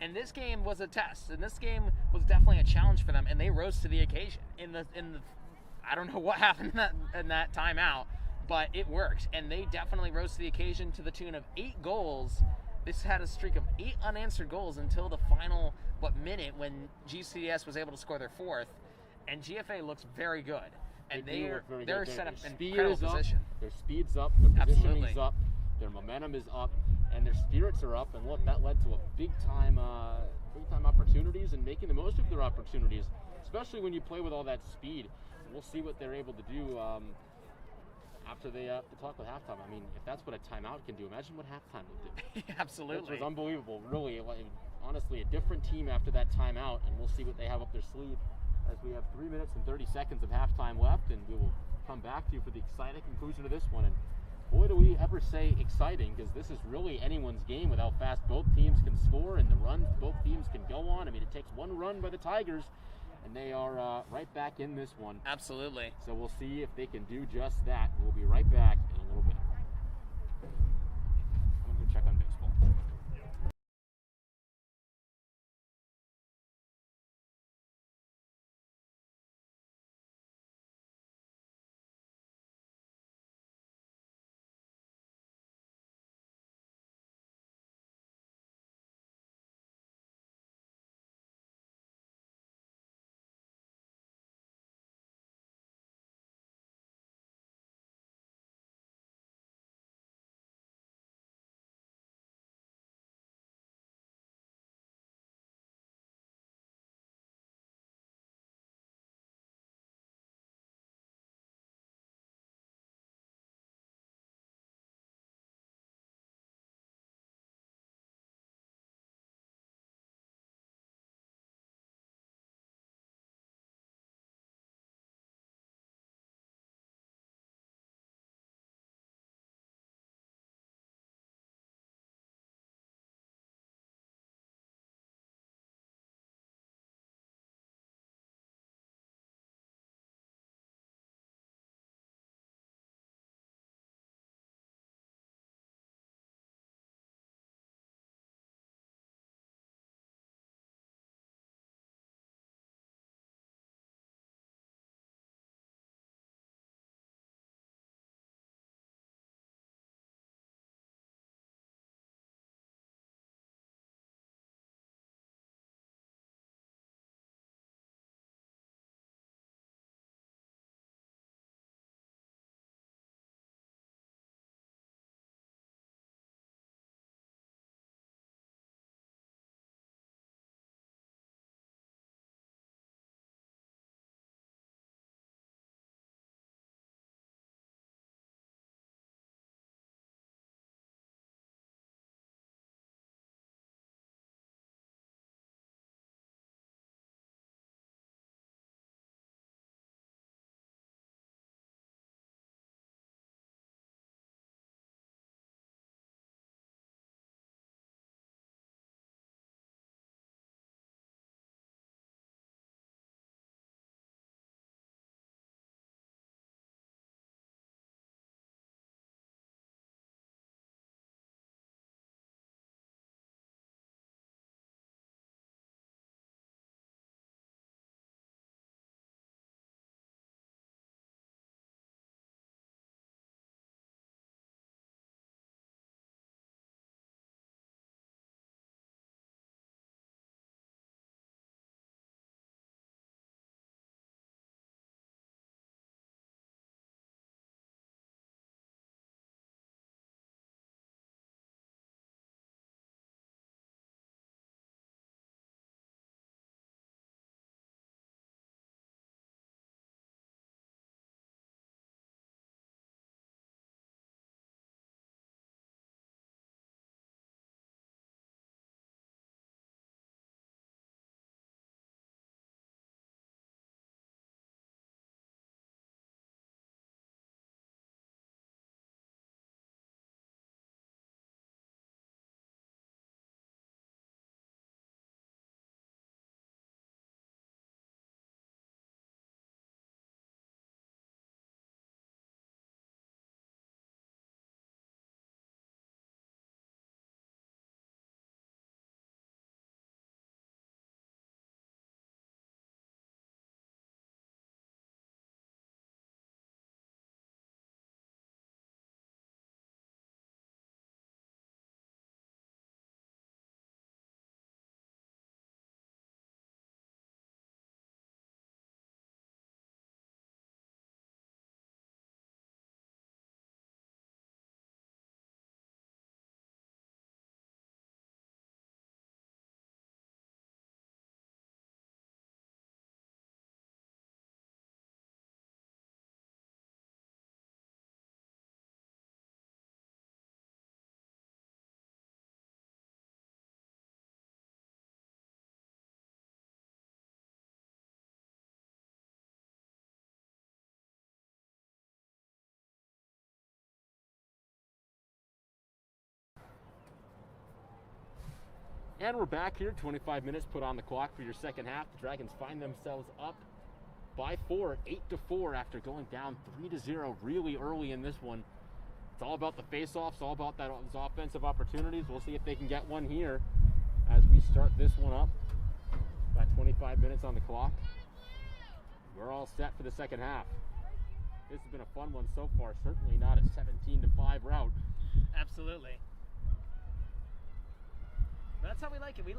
Speaker 3: And this game was a test, and this game was definitely a challenge for them, and they rose to the occasion. In the I don't know what happened in that timeout, but it worked, and they definitely rose to the occasion to the tune of 8 goals. This had a streak of 8 unanswered goals until the final minute when GCDS was able to score their 4th, and GFA looks very good, and they're set up in incredible position.
Speaker 2: Their speed's up, their positioning's
Speaker 3: Absolutely.
Speaker 2: up, their momentum is up, and their spirits are up. And look, that led to a big time opportunities and making the most of their opportunities, especially when you play with all that speed. We'll see what they're able to do after they talk with halftime. I mean, if that's what a timeout can do, imagine what halftime will do.
Speaker 3: Absolutely.
Speaker 2: It was unbelievable, really. Honestly, a different team after that timeout, and we'll see what they have up their sleeve as we have 3 minutes and 30 seconds of halftime left, and we will come back to you for the exciting conclusion of this one. And boy, do we ever say exciting, because this is really anyone's game with how fast both teams can score and the runs both teams can go on. I mean, it takes one run by the Tigers, and they are right back in this one.
Speaker 3: Absolutely.
Speaker 2: So we'll see if they can do just that. We'll be right back in a little bit. I'm going to go check on baseball. And we're back here, 25 minutes put on the clock for your second half. The Dragons find themselves up by 4, 8-4 after going down 3-0 really early in this one. It's all about the face-offs, all about those offensive opportunities. We'll see if they can get one here as we start this one up. Got 25 minutes on the clock. We're all set for the second half. This has been a fun one so far. Certainly not a 17-5 route.
Speaker 3: Absolutely. But that's how we like it. We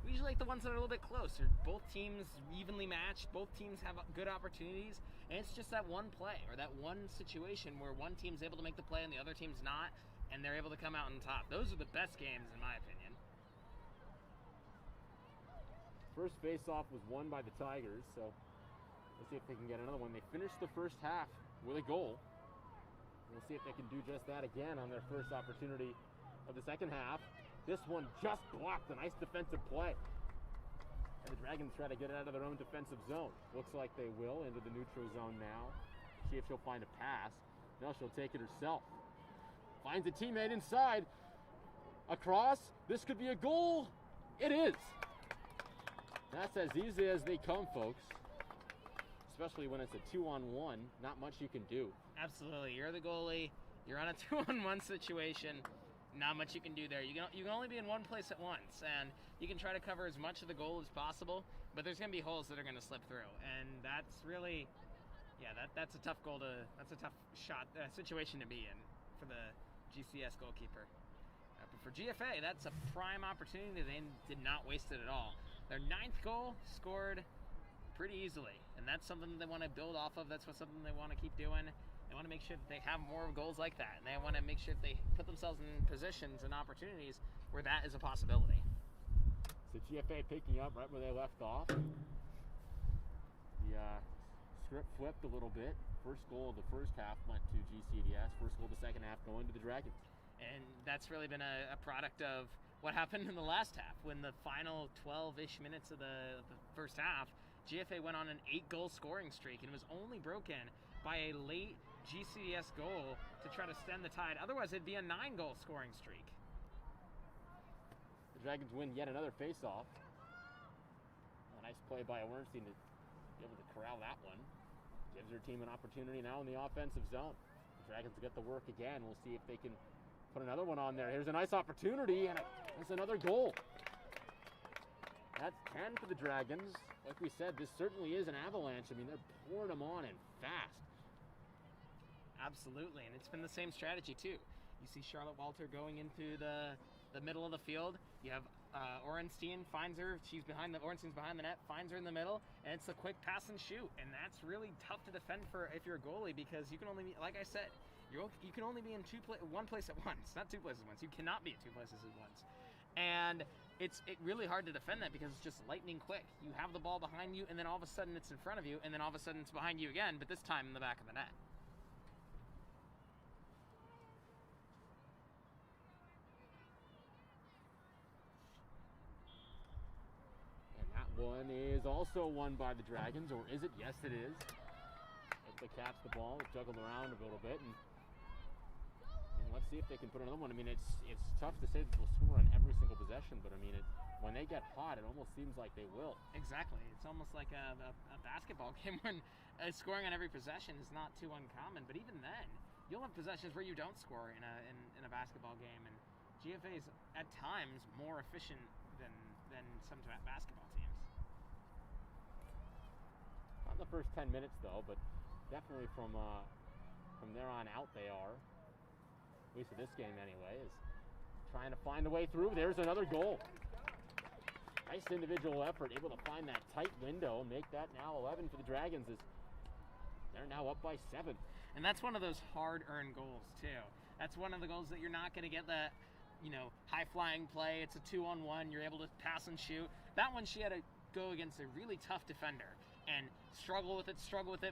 Speaker 3: usually like the ones that are a little bit closer. Both teams evenly matched. Both teams have good opportunities, and it's just that one play or that one situation where one team's able to make the play and the other team's not, and they're able to come out on top. Those are the best games, in my opinion.
Speaker 2: First face-off was won by the Tigers, so we'll see if they can get another one. They finished the first half with a goal. We'll see if they can do just that again on their first opportunity of the second half. This one just blocked. A nice defensive play. And the Dragons try to get it out of their own defensive zone. Looks like they will into the neutral zone now. See if she'll find a pass. No, she'll take it herself. Finds a teammate inside. Across. This could be a goal. It is. That's as easy as they come, folks. Especially when it's a 2-on-1. Not much you can do.
Speaker 3: Absolutely. You're the goalie. You're on a 2-on-1 situation. Not much you can do there. You can only be in one place at once, and you can try to cover as much of the goal as possible, but there's going to be holes that are going to slip through, and that's really, that's a tough that's a tough situation to be in for the GCS goalkeeper. But for GFA, that's a prime opportunity. They did not waste it at all. Their 9th goal scored pretty easily, and that's something they want to build off of. That's something they want to keep doing. They want to make sure that they have more goals like that, and they want to make sure that they put themselves in positions and opportunities where that is a possibility.
Speaker 2: So GFA picking up right where they left off. The script flipped a little bit. First goal of the first half went to GCDS. First goal of the second half going to the Dragons.
Speaker 3: And that's really been a product of what happened in the last half. When the final 12-ish minutes of the first half, GFA went on an 8-goal scoring streak, and it was only broken by a late GCDS goal to try to stem the tide. Otherwise, it'd be a 9-goal scoring streak.
Speaker 2: The Dragons win yet another face-off. A nice play by Ornstein to be able to corral that one. Gives their team an opportunity now in the offensive zone. The Dragons get the work again. We'll see if they can put another one on there. Here's a nice opportunity, and it's another goal. That's 10 for the Dragons. Like we said, this certainly is an avalanche. I mean, they're pouring them on and fast.
Speaker 3: Absolutely, and it's been the same strategy too. You see Charlotte Walter going into the middle of the field. You have Ornstein finds her. Ornstein's behind the net, finds her in the middle, and it's a quick pass and shoot. And that's really tough to defend for if you're a goalie, because you can only be, like I said, you can only be in one place at once, not two places at once. You cannot be at two places at once, and it's really hard to defend that because it's just lightning quick. You have the ball behind you, and then all of a sudden it's in front of you, and then all of a sudden it's behind you again, but this time in the back of the net.
Speaker 2: One is also won by the Dragons, or is it? Yes, it is. If they catch the ball, juggle around a little bit, and let's see if they can put another one. I mean, it's tough to say that they'll score on every single possession, but I mean, when they get hot, it almost seems like they will.
Speaker 3: Exactly. It's almost like a basketball game when scoring on every possession is not too uncommon. But even then, you'll have possessions where you don't score in a basketball game, and GFA is at times more efficient than some basketball teams.
Speaker 2: Not in the first 10 minutes though, but definitely from there on out they are. At least in this game anyway, is trying to find the way through. There's another goal. Nice individual effort, able to find that tight window and make that now 11 for the Dragons as they're now up by 7.
Speaker 3: And that's one of those hard-earned goals too. That's one of the goals that you're not going to get the high-flying play. It's a 2-on-1. You're able to pass and shoot. That one she had to go against a really tough defender and struggle with it,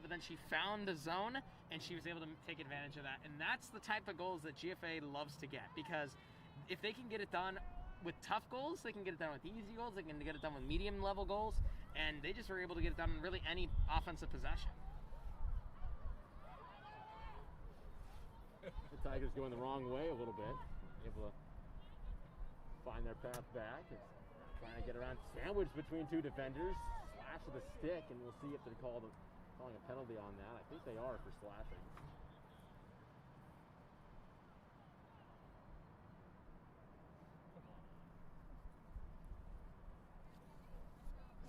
Speaker 3: but then she found the zone and she was able to take advantage of that. And that's the type of goals that GFA loves to get, because if they can get it done with tough goals, they can get it done with easy goals, they can get it done with medium level goals, and they just were able to get it done in really any offensive possession.
Speaker 2: The Tigers going the wrong way a little bit. Able to find their path back. It's trying to get around, sandwiched between two defenders. Slash of the stick, and we'll see if they're calling a penalty on that. I think they are for slashing.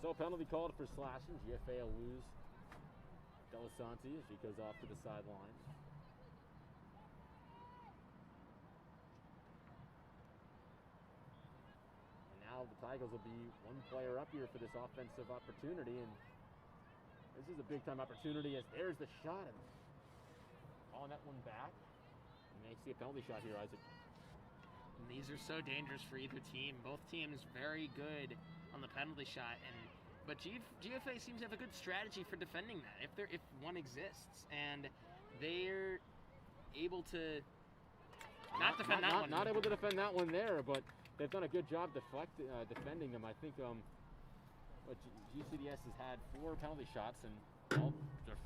Speaker 2: So penalty called for slashing. GFA will lose Delasanti as he goes off to the sideline. And now the Tigers will be one player up here for this offensive opportunity, and this is a big time opportunity as there's the shot and calling that one back. You may see a penalty shot here, Isaac.
Speaker 3: And these are so dangerous for either team. Both teams very good on the penalty shot, but GFA seems to have a good strategy for defending that if one exists, and they're able to not defend that one.
Speaker 2: Not able to defend that one there, but they've done a good job defending them. I think GCDS has had 4 penalty shots, and they're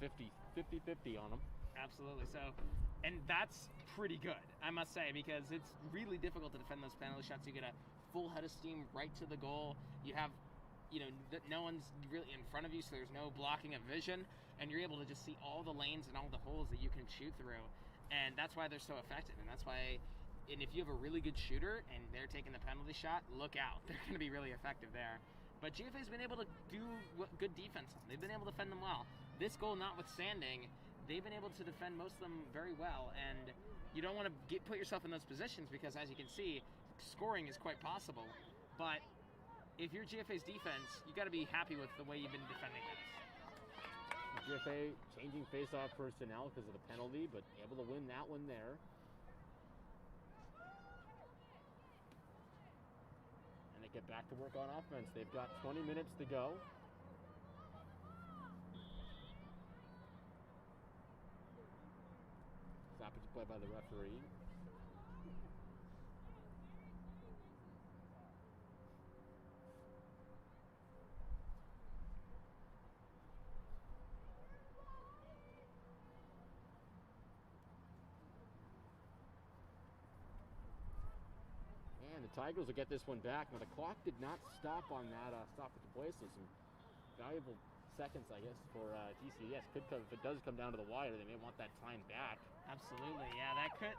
Speaker 2: 50-50 on them.
Speaker 3: Absolutely. So, and that's pretty good, I must say, because it's really difficult to defend those penalty shots. You get a full head of steam right to the goal. You have, no one's really in front of you, so there's no blocking of vision, and you're able to just see all the lanes and all the holes that you can shoot through, and that's why they're so effective. And that's why, and if you have a really good shooter and they're taking the penalty shot, look out. They're going to be really effective there. But GFA's been able to do good defense. They've been able to defend them well. This goal notwithstanding, they've been able to defend most of them very well, and you don't want to put yourself in those positions because, as you can see, scoring is quite possible. But if you're GFA's defense, you got to be happy with the way you've been defending this.
Speaker 2: GFA changing face-off personnel because of the penalty, but able to win that one there. And they get back to work on offense. They've got 20 minutes to go. Stoppage play by the referee. And the Tigers will get this one back. Now the clock did not stop on that stoppage play, so some valuable seconds, I guess, for GCDS. Could come, if it does come down to the wire, they may want that time back.
Speaker 3: Absolutely, yeah. That could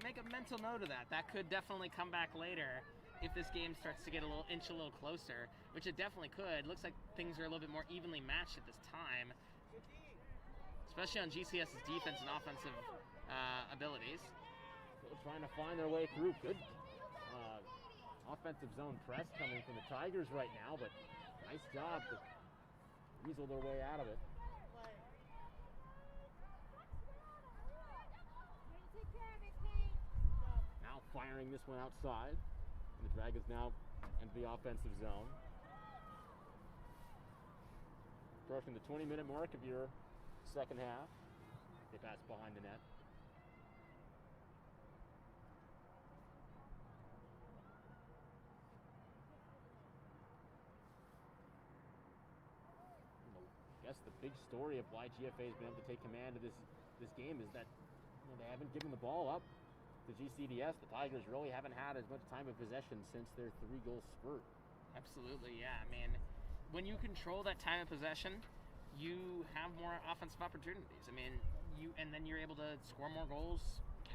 Speaker 3: make a mental note of that. That could definitely come back later if this game starts to get a little closer, which it definitely could. Looks like things are a little bit more evenly matched at this time, especially on GCS's defense and offensive abilities.
Speaker 2: Still trying to find their way through. Good offensive zone press coming from the Tigers right now, but nice job to weasel their way out of it. Now firing this one outside, and the Dragons now into the offensive zone. Approaching the 20-minute mark of your second half. They pass behind the net. I guess the big story of why GFA has been able to take command of this game is that they haven't given the ball up to GCDS. The Tigers really haven't had as much time of possession since their 3-goal spurt.
Speaker 3: Absolutely, yeah. I mean, when you control that time of possession, you have more offensive opportunities. I mean, and then you're able to score more goals,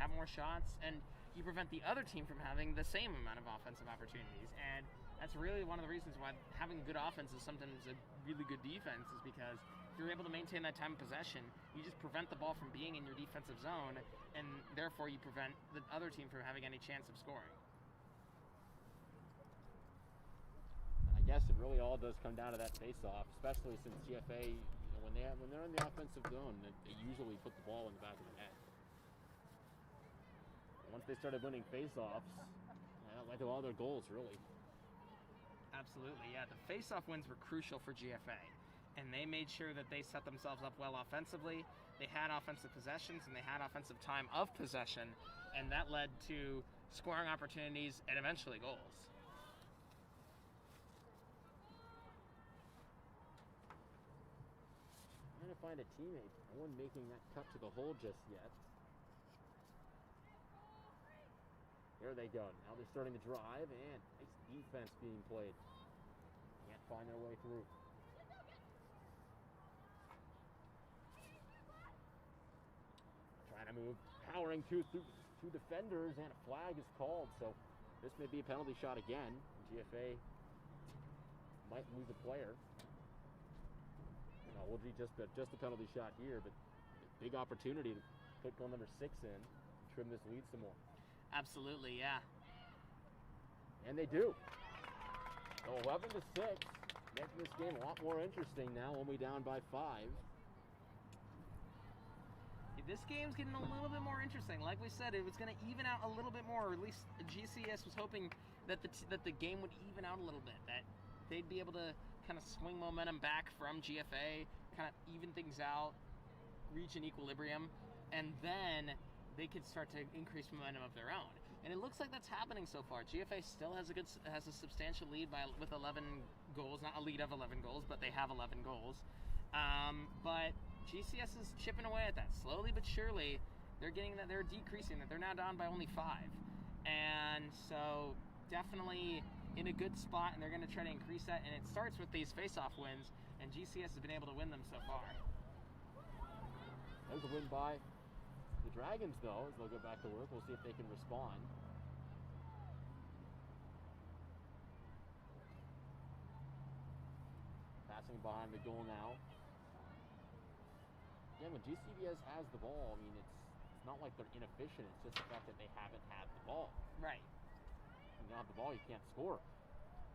Speaker 3: have more shots, and you prevent the other team from having the same amount of offensive opportunities. And that's really one of the reasons why having good offense is sometimes a really good defense, is because if you're able to maintain that time of possession, you just prevent the ball from being in your defensive zone, and therefore you prevent the other team from having any chance of scoring.
Speaker 2: I guess it really all does come down to that face-off, especially since GFA, when they're in the offensive zone, they usually put the ball in the back of the net. And once they started winning face-offs, that led to all their goals, really.
Speaker 3: Absolutely, yeah. The face-off wins were crucial for GFA, and they made sure that they set themselves up well offensively. They had offensive possessions, and they had offensive time of possession, and that led to scoring opportunities and eventually goals.
Speaker 2: Trying to find a teammate. No one making that cut to the hole just yet. There they go. Now they're starting to drive, and nice defense being played. Can't find their way through. Trying to move, powering through two defenders, and a flag is called. So this may be a penalty shot again. GFA might lose a player. No, we'll be just a penalty shot here, but a big opportunity to put goal number 6 in and trim this lead some more.
Speaker 3: Absolutely, yeah.
Speaker 2: And they do. So 11-6, making this game a lot more interesting now, only down by 5.
Speaker 3: This game's getting a little bit more interesting. Like we said, it was going to even out a little bit more, or at least GCS was hoping that the game would even out a little bit, that they'd be able to kind of swing momentum back from GFA, kind of even things out, reach an equilibrium, and then they could start to increase momentum of their own. And it looks like that's happening so far. GFA still has a substantial lead with 11 goals, not a lead of 11 goals, but they have 11 goals. But GCS is chipping away at that slowly but surely. They're decreasing that. They're now down by only 5, and so definitely in a good spot. And they're going to try to increase that. And it starts with these face-off wins, and GCS has been able to win them so far.
Speaker 2: There's a win by the Dragons, though, as they'll go back to work. We'll see if they can respond. Passing behind the goal now. Again, when GCDS has the ball, I mean, it's not like they're inefficient. It's just the fact that they haven't had the ball.
Speaker 3: Right.
Speaker 2: When you don't have the ball, you can't score.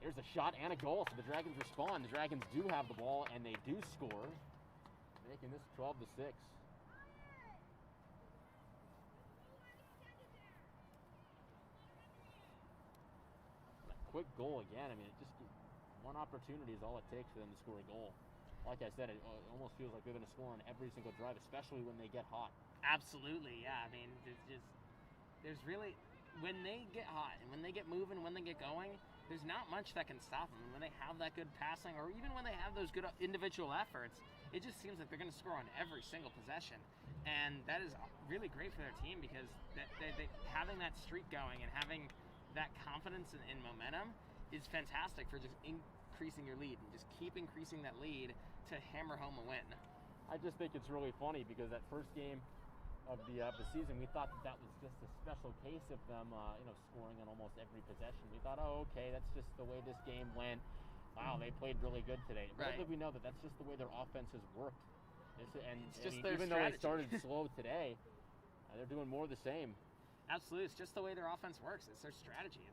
Speaker 2: There's a shot and a goal, so the Dragons respond. The Dragons do have the ball, and they do score, making this 12-6. Quick goal again. I mean, one opportunity is all it takes for them to score a goal. Like I said, it almost feels like they're going to score on every single drive, especially when they get hot.
Speaker 3: Absolutely, yeah. I mean, there's really, when they get hot and when they get moving, when they get going, there's not much that can stop them. And when they have that good passing, or even when they have those good individual efforts, it just seems like they're going to score on every single possession. And that is really great for their team, because they having that streak going and having that confidence in momentum is fantastic for just increasing your lead and just keep increasing that lead to hammer home a win.
Speaker 2: I just think it's really funny, because that first game of the season, we thought that was just a special case of them, scoring on almost every possession. We thought, oh, okay, that's just the way this game went. Wow, they played really good today. Right. Little did we know that that's just the way their offense has worked. Even though they started slow today, they're doing more of the same.
Speaker 3: Absolutely, it's just the way their offense works. It's their strategy.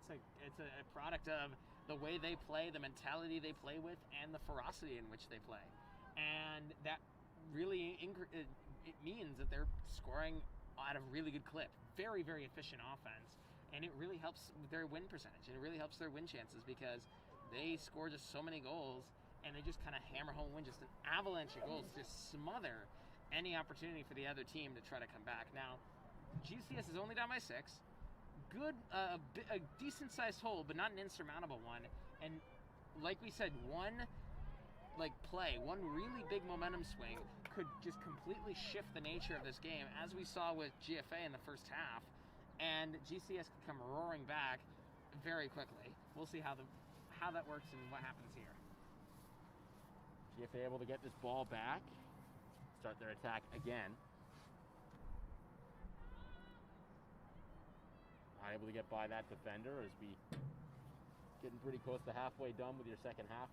Speaker 3: It's a product of the way they play, the mentality they play with, and the ferocity in which they play. And that really it means that they're scoring at a really good clip. Very, very efficient offense. And it really helps their win percentage. And it really helps their win chances, because they score just so many goals, and they just kind of hammer home win, just an avalanche of goals, just smother any opportunity for the other team to try to come back. Now, GCS is only down by 6. Good, a decent-sized hole, but not an insurmountable one. And like we said, one really big momentum swing could just completely shift the nature of this game, as we saw with GFA in the first half. And GCS could come roaring back very quickly. We'll see how that works and what happens here.
Speaker 2: GFA able to get this ball back, start their attack again. Not able to get by that defender, as we getting pretty close to halfway done with your second half.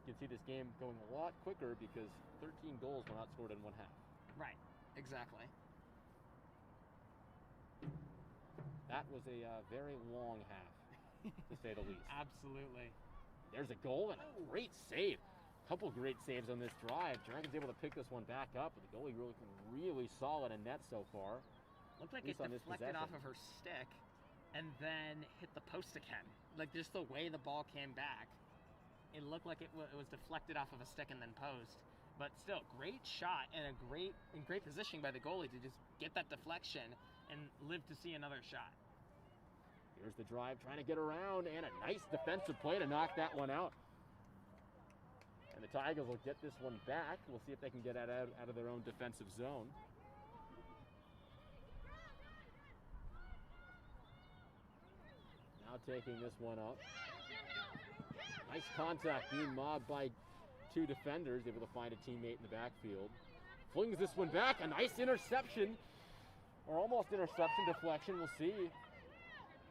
Speaker 2: You can see this game going a lot quicker, because 13 goals were not scored in one half.
Speaker 3: Right, exactly.
Speaker 2: That was a very long half, to say the least.
Speaker 3: Absolutely.
Speaker 2: There's a goal and a great save. A couple great saves on this drive. Dragons able to pick this one back up, but the goalie really solid in net so far.
Speaker 3: Looked like it deflected off of her stick and then hit the post again. Like, just the way the ball came back, it looked like it was deflected off of a stick and then post. But still, great shot and great positioning by the goalie to just get that deflection and live to see another shot.
Speaker 2: Here's the drive, trying to get around, and a nice defensive play to knock that one out. And the Tigers will get this one back. We'll see if they can get it out of their own defensive zone. taking this one up. Nice contact, being mobbed by two defenders, able to find a teammate in the backfield. Flings this one back, a nice interception, or almost interception, deflection, we'll see.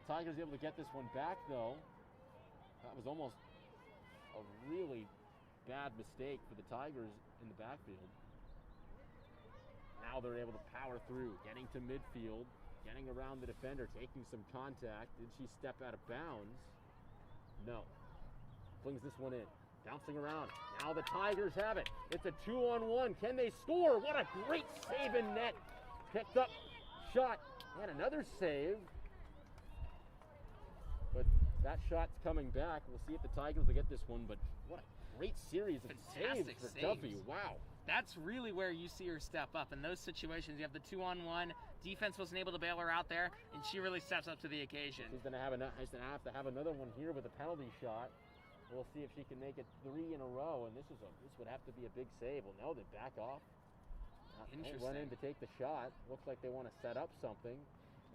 Speaker 2: Tigers able to get this one back though. That was almost a really bad mistake for the Tigers in the backfield. Now they're able to power through, getting to midfield, getting around the defender, taking some contact. Did she step out of bounds? No. Flings this one in, bouncing around. Now the Tigers have it. It's a 2-on-1. Can they score? What a great save in net. Picked up, shot, and another save. But that shot's coming back. We'll see if the Tigers will get this one, but what a great series of saves for Duffy. Wow.
Speaker 3: That's really where you see her step up. In those situations, you have the 2-on-1. Defense wasn't able to bail her out there, and she really steps up to the occasion.
Speaker 2: She's going to have to have another one here with a penalty shot. We'll see if she can make it 3 in a row, and this would have to be a big save. Well, no, they back off.
Speaker 3: Interesting.
Speaker 2: They went in to take the shot. Looks like they want to set up something.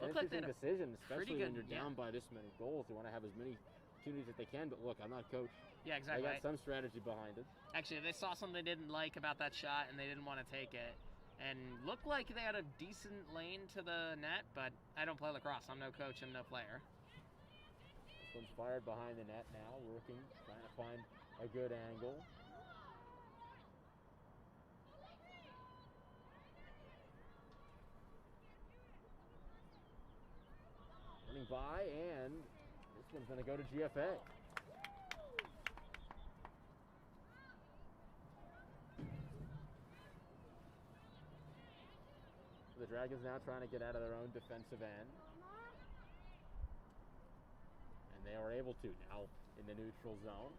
Speaker 2: An
Speaker 3: Looked like
Speaker 2: interesting decision, especially when you're down
Speaker 3: yeah.
Speaker 2: by this many goals. They want to have as many opportunities as they can, but look, I'm not a coach.
Speaker 3: Yeah, exactly.
Speaker 2: They got some strategy behind it.
Speaker 3: Actually, they saw something they didn't like about that shot, and they didn't want to take it. And looked like they had a decent lane to the net, but I don't play lacrosse. I'm no coach. I'm no player.
Speaker 2: This one's fired behind the net now, working, trying to find a good angle. Running by, and this one's going to go to GFA. The Dragons now trying to get out of their own defensive end. And they are able to now in the neutral zone.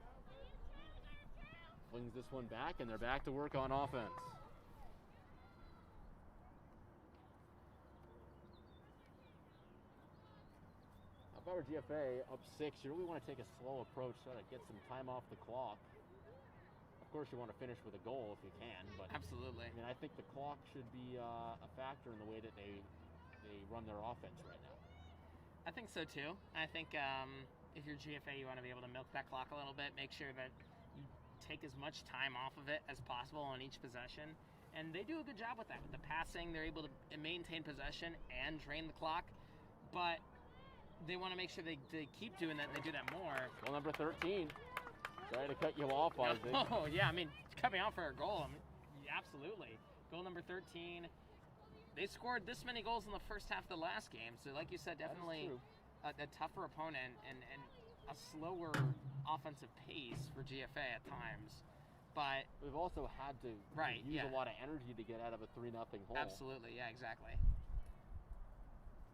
Speaker 2: Flings this one back, and they're back to work on offense. If I were GFA up 6, you really want to take a slow approach, try to get some time off the clock. Of course, you want to finish with a goal if you can, but
Speaker 3: absolutely.
Speaker 2: I mean, I think the clock should be a factor in the way that they run their offense right now.
Speaker 3: I think so too. I think if you're GFA, you want to be able to milk that clock a little bit, make sure that you take as much time off of it as possible on each possession. And they do a good job with that. With the passing, they're able to maintain possession and drain the clock. But they want to make sure they keep doing that and they do that more.
Speaker 2: Goal number 13. Trying to cut you off, Isaac.
Speaker 3: Oh, yeah. I mean, cut me off for a goal. I mean, absolutely. Goal number 13. They scored this many goals in the first half of the last game. So, like you said, definitely a tougher opponent and a slower offensive pace for GFA at times. But
Speaker 2: we've also had to use a lot of energy to get out of a 3-0 hole.
Speaker 3: Absolutely. Yeah, exactly.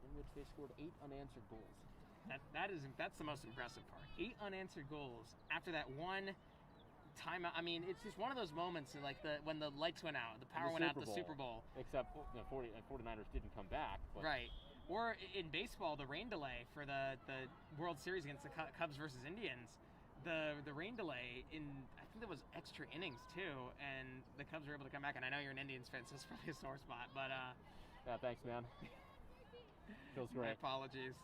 Speaker 2: In which they scored 8 unanswered goals.
Speaker 3: That's the most impressive part. 8 unanswered goals after that one timeout. I mean, it's just one of those moments like when the lights went out, the power went out at the Super Bowl.
Speaker 2: Except 49ers didn't come back. But.
Speaker 3: Right. Or in baseball, the rain delay for the World Series against the Cubs versus Indians. The rain delay I think there was extra innings too, and the Cubs were able to come back. And I know you're an Indians fan, so it's probably a sore spot. But
Speaker 2: yeah, thanks, man. Feels great.
Speaker 3: My apologies.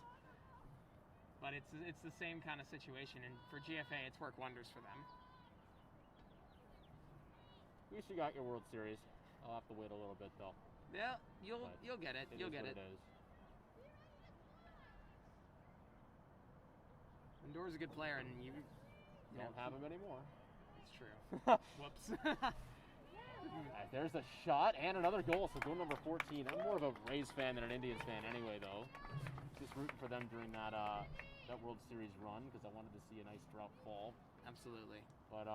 Speaker 3: But it's the same kind of situation, and for GFA, it's worked wonders for them.
Speaker 2: At least you got your World Series. I'll have to wait a little bit though.
Speaker 3: Yeah, you'll get it. You'll get it. Lindor's a good player, and you
Speaker 2: don't have him anymore.
Speaker 3: It's true. Whoops.
Speaker 2: There's a shot and another goal. So goal number 14. I'm more of a Rays fan than an Indians fan anyway, though. Just rooting for them during that World Series run because I wanted to see a nice drought fall.
Speaker 3: Absolutely.
Speaker 2: But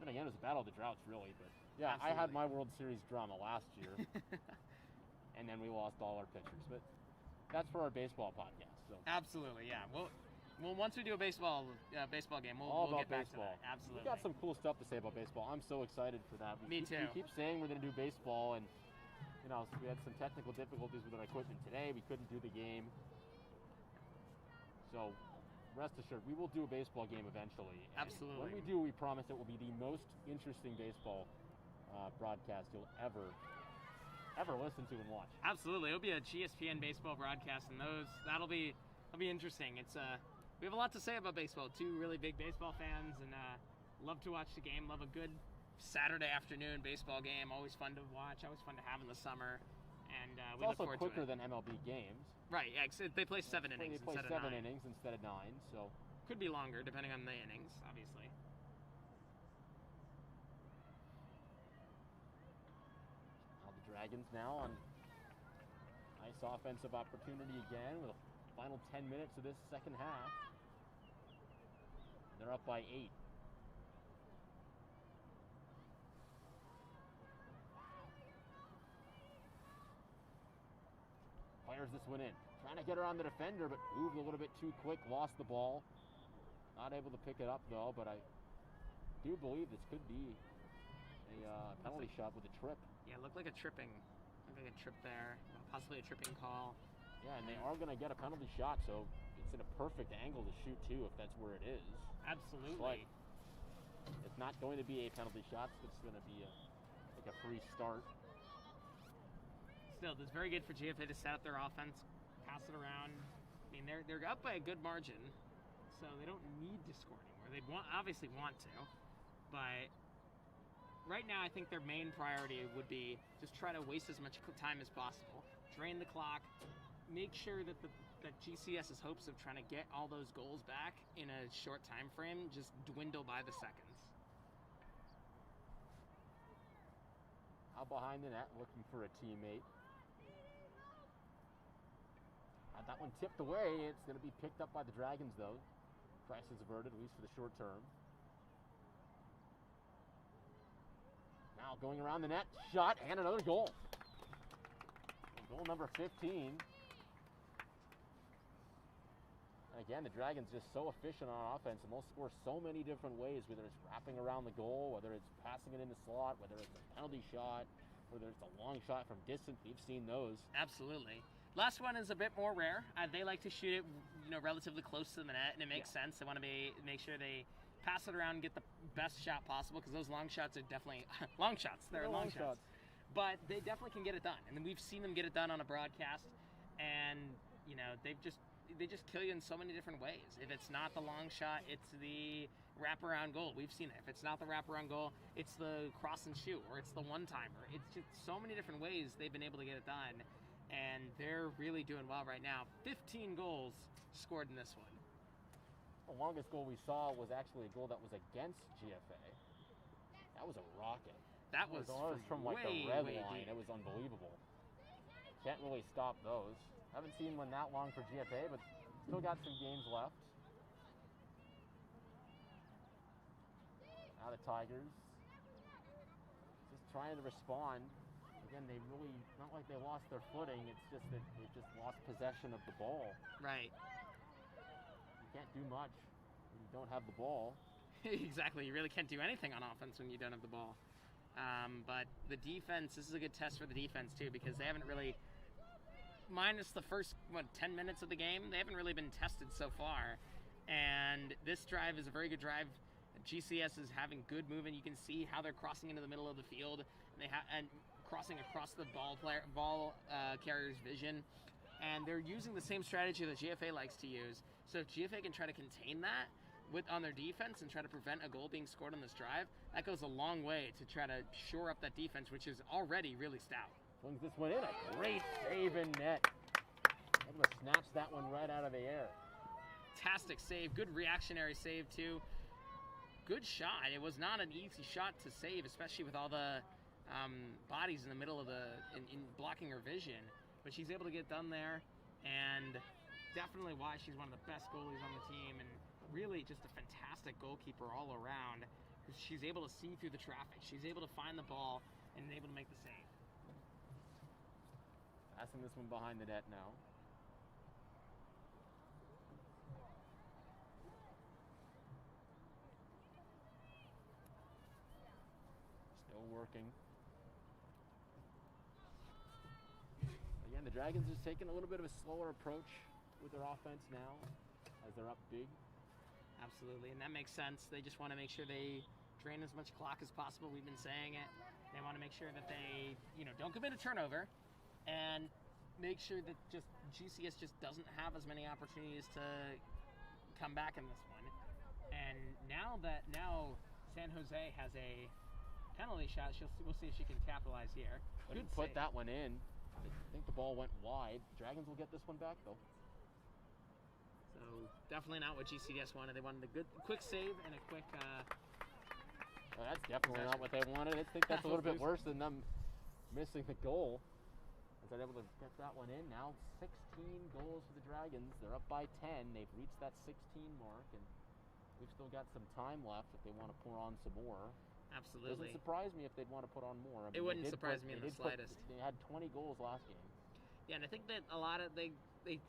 Speaker 2: then again, it was a battle of the droughts, really. But yeah,
Speaker 3: absolutely.
Speaker 2: I had my World Series drama last year, and then we lost all our pitchers. But that's for our baseball podcast. So
Speaker 3: absolutely, yeah. Well, once we do a baseball game, we'll get back to that. Absolutely.
Speaker 2: We got some cool stuff to say about baseball. I'm so excited for that.
Speaker 3: Me too.
Speaker 2: We keep saying we're going to do baseball, and we had some technical difficulties with our equipment today. We couldn't do the game. So rest assured, we will do a baseball game eventually. And
Speaker 3: absolutely.
Speaker 2: When we do, we promise it will be the most interesting baseball broadcast you'll ever listen to and watch.
Speaker 3: Absolutely. It'll be a GSPN baseball broadcast, and that'll be It'll be interesting. We have a lot to say about baseball. 2 really big baseball fans, and love to watch the game. Love a good Saturday afternoon baseball game. Always fun to watch. Always fun to have in the summer. And we look forward to it.
Speaker 2: It's also quicker than MLB games.
Speaker 3: Right. Yeah. They play 7 innings
Speaker 2: They play
Speaker 3: instead of
Speaker 2: 7
Speaker 3: 9.
Speaker 2: innings instead of 9. So
Speaker 3: could be longer depending on the innings, obviously.
Speaker 2: Now the Dragons now on nice offensive opportunity again with the final 10 minutes of this second half. They're up by 8. Fires this one in. Trying to get around the defender, but moved a little bit too quick, lost the ball. Not able to pick it up, though, but I do believe this could be a penalty shot with a trip.
Speaker 3: Yeah, looked like a tripping. Looked like a trip there. Possibly a tripping call.
Speaker 2: Yeah, and they are going to get a penalty shot, so it's in a perfect angle to shoot, too, if that's where it is.
Speaker 3: Absolutely.
Speaker 2: But it's not going to be a penalty shot. It's going to be like a free start.
Speaker 3: Still, it's very good for GFA to set up their offense, pass it around. I mean, they're up by a good margin, so they don't need to score anymore. They obviously want to, but right now I think their main priority would be just try to waste as much time as possible, drain the clock, make sure that that GCS's hopes of trying to get all those goals back in a short time frame just dwindle by the seconds.
Speaker 2: Out behind the net, looking for a teammate. That one tipped away. It's going to be picked up by the Dragons, though. Crisis averted, at least for the short term. Now going around the net, shot, and another goal. Goal number 15. And again, the Dragons just so efficient on offense, and they'll score so many different ways, whether it's wrapping around the goal, whether it's passing it in the slot, whether it's a penalty shot, whether it's a long shot from distance. We've seen those.
Speaker 3: Absolutely. Last one is a bit more rare. They like to shoot it, relatively close to the net, and it makes sense. They want to make sure they pass it around and get the best shot possible, because those long shots are definitely long shots. They're long shots. But they definitely can get it done, and we've seen them get it done on a broadcast, and they just kill you in so many different ways. If it's not the long shot, it's the wraparound goal. We've seen it. If it's not the wraparound goal, it's the cross and shoot, or it's the one-timer. It's just so many different ways they've been able to get it done, and they're really doing well right now. 15 goals scored in this one.
Speaker 2: The longest goal we saw was actually a goal that was against GFA. That was a rocket.
Speaker 3: That was
Speaker 2: from like the red line. It was unbelievable. Can't really stop those. Haven't seen one that long for GFA, but still got some games left. Now the Tigers just trying to respond. Again, they really, not like they lost their footing, it's just that they just lost possession of the ball.
Speaker 3: Right.
Speaker 2: You can't do much when you don't have the ball.
Speaker 3: Exactly. You really can't do anything on offense when you don't have the ball. But the defense, this is a good test for the defense too, because they haven't really, minus the first 10 minutes of the game, they haven't really been tested so far. And this drive is a very good drive. GCS is having good movement. You can see how they're crossing into the middle of the field, and crossing across the ball carrier's vision. And they're using the same strategy that GFA likes to use. So if GFA can try to contain that on their defense and try to prevent a goal being scored on this drive, that goes a long way to try to shore up that defense, which is already really stout.
Speaker 2: Swings this one in, a great save in net. Able to snatch that one right out of the air.
Speaker 3: Fantastic save, good reactionary save too. Good shot. It was not an easy shot to save, especially with all the bodies in the middle of in blocking her vision. But she's able to get done there, and definitely why she's one of the best goalies on the team, and really just a fantastic goalkeeper all around. She's able to see through the traffic. She's able to find the ball and able to make the save.
Speaker 2: Passing this one behind the net now. Still working. Again, the Dragons are taking a little bit of a slower approach with their offense now, as they're up big.
Speaker 3: Absolutely, and that makes sense. They just want to make sure they drain as much clock as possible. We've been saying it. They want to make sure that they, don't commit a turnover. And make sure that just GCS just doesn't have as many opportunities to come back in this one. And now San Jose has a penalty shot, we'll see if she can capitalize here.
Speaker 2: Good put that one in. I think the ball went wide. Dragons will get this one back, though.
Speaker 3: So definitely not what GCDS wanted. They wanted a good, quick save and a quick.
Speaker 2: Well, that's definitely not what they wanted. I think that's a little bit worse than them missing the goal. As they're able to get that one in. Now 16 goals for the Dragons. They're up by 10. They've reached that 16 mark, and we've still got some time left if they want to pour on some more.
Speaker 3: Absolutely.
Speaker 2: Doesn't surprise me if they'd want to put on more. I mean,
Speaker 3: it wouldn't surprise me in the slightest.
Speaker 2: They had 20 goals last game.
Speaker 3: Yeah, and I think that a lot of they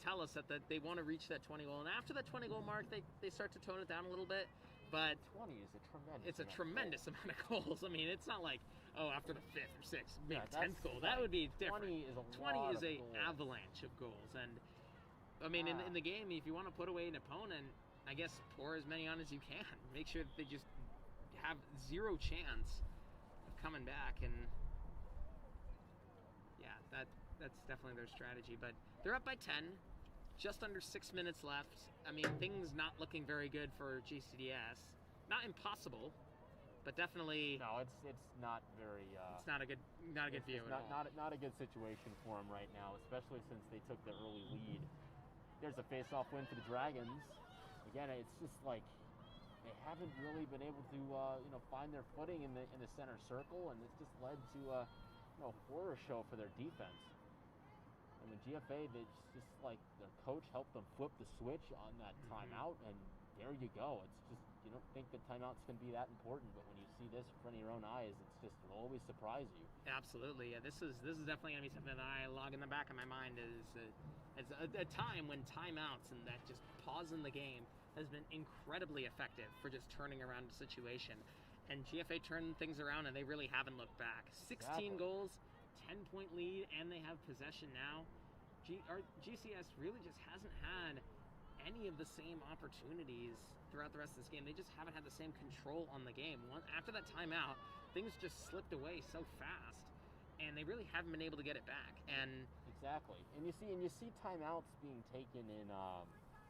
Speaker 3: tell us that they want to reach that 20 goal, and after that 20 goal mark, they start to tone it down a little bit. But
Speaker 2: 20 is a tremendous.
Speaker 3: It's a tremendous amount of goals. I mean, it's not like after the 5th or 6th, maybe 10th goal. That would be different.
Speaker 2: 20 is
Speaker 3: an avalanche of goals, and I mean, in the game, if you want to put away an opponent, I guess pour as many on as you can. Make sure that they just have zero chance of coming back, and yeah, that's definitely their strategy. But they're up by 10, just under 6 minutes left. I mean, things not looking very good for GCDS. Not impossible, but definitely.
Speaker 2: No, it's not very.
Speaker 3: It's not a good view at all.
Speaker 2: Not a good situation for them right now, especially since they took the early lead. There's a face-off win for the Dragons. Again, it's just like they haven't really been able to find their footing in the center circle, and it's just led to a horror show for their defense. I mean, GFA, it's just like their coach helped them flip the switch on that timeout, and there you go. It's just, you don't think that timeouts can be that important, but when you see this in front of your own eyes, it'll always surprise you.
Speaker 3: Absolutely, yeah. This is definitely going to be something that I log in the back of my mind as a time when timeouts and that just pause in the game has been incredibly effective for just turning around the situation. And GFA turned things around, and they really haven't looked back. 16 goals, 10-point lead, and they have possession now. GCS really just hasn't had any of the same opportunities throughout the rest of this game. They just haven't had the same control on the game. After that timeout, things just slipped away so fast, and they really haven't been able to get it back. And
Speaker 2: exactly, and you see timeouts being taken in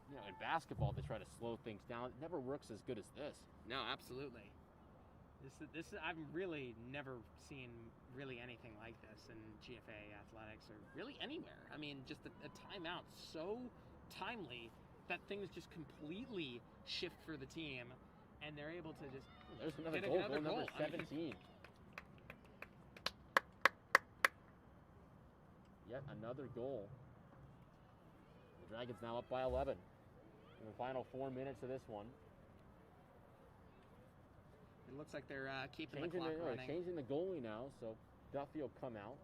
Speaker 2: in basketball to try to slow things down. It never works as good as this.
Speaker 3: No, absolutely. This I've really never seen really anything like this in GFA athletics or really anywhere. I mean, just a timeout so timely that things just completely shift for the team, and they're able to just
Speaker 2: there's another
Speaker 3: get
Speaker 2: goal,
Speaker 3: another
Speaker 2: number
Speaker 3: goal.
Speaker 2: 17. Yet another goal. The Dragons now up by 11 in the final 4 minutes of this one.
Speaker 3: It looks like they're keeping the clock running.
Speaker 2: Changing the goalie now, so Duffy will come out.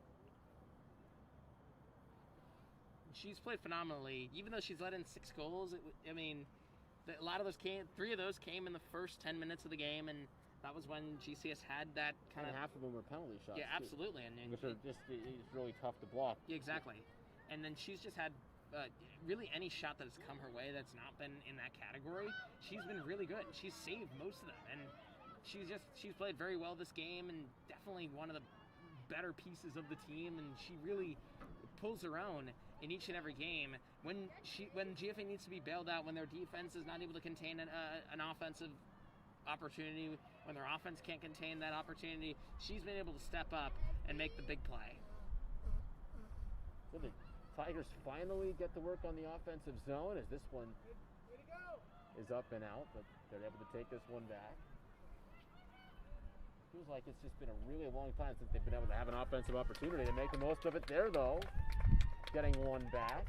Speaker 3: She's played phenomenally, even though she's let in 6 goals. A lot of those 3 of those came in the first 10 minutes of the game, and that was when GCS had that kind of.
Speaker 2: Half of them were penalty shots.
Speaker 3: Yeah, absolutely, and
Speaker 2: which are just it's really tough to block.
Speaker 3: Exactly, and then she's just had. Really any shot that has come her way that's not been in that category, she's been really good. She's saved most of them, and she's played very well this game, and definitely one of the better pieces of the team, and she really pulls her own in each and every game. When GFA needs to be bailed out, when their defense is not able to contain an offensive opportunity, when their offense can't contain that opportunity, she's been able to step up and make the big play.
Speaker 2: So the Tigers finally get to work on the offensive zone as this one is up and out, but they're able to take this one back. Feels like it's just been a really long time since they've been able to have an offensive opportunity to make the most of it there, though. Getting one back.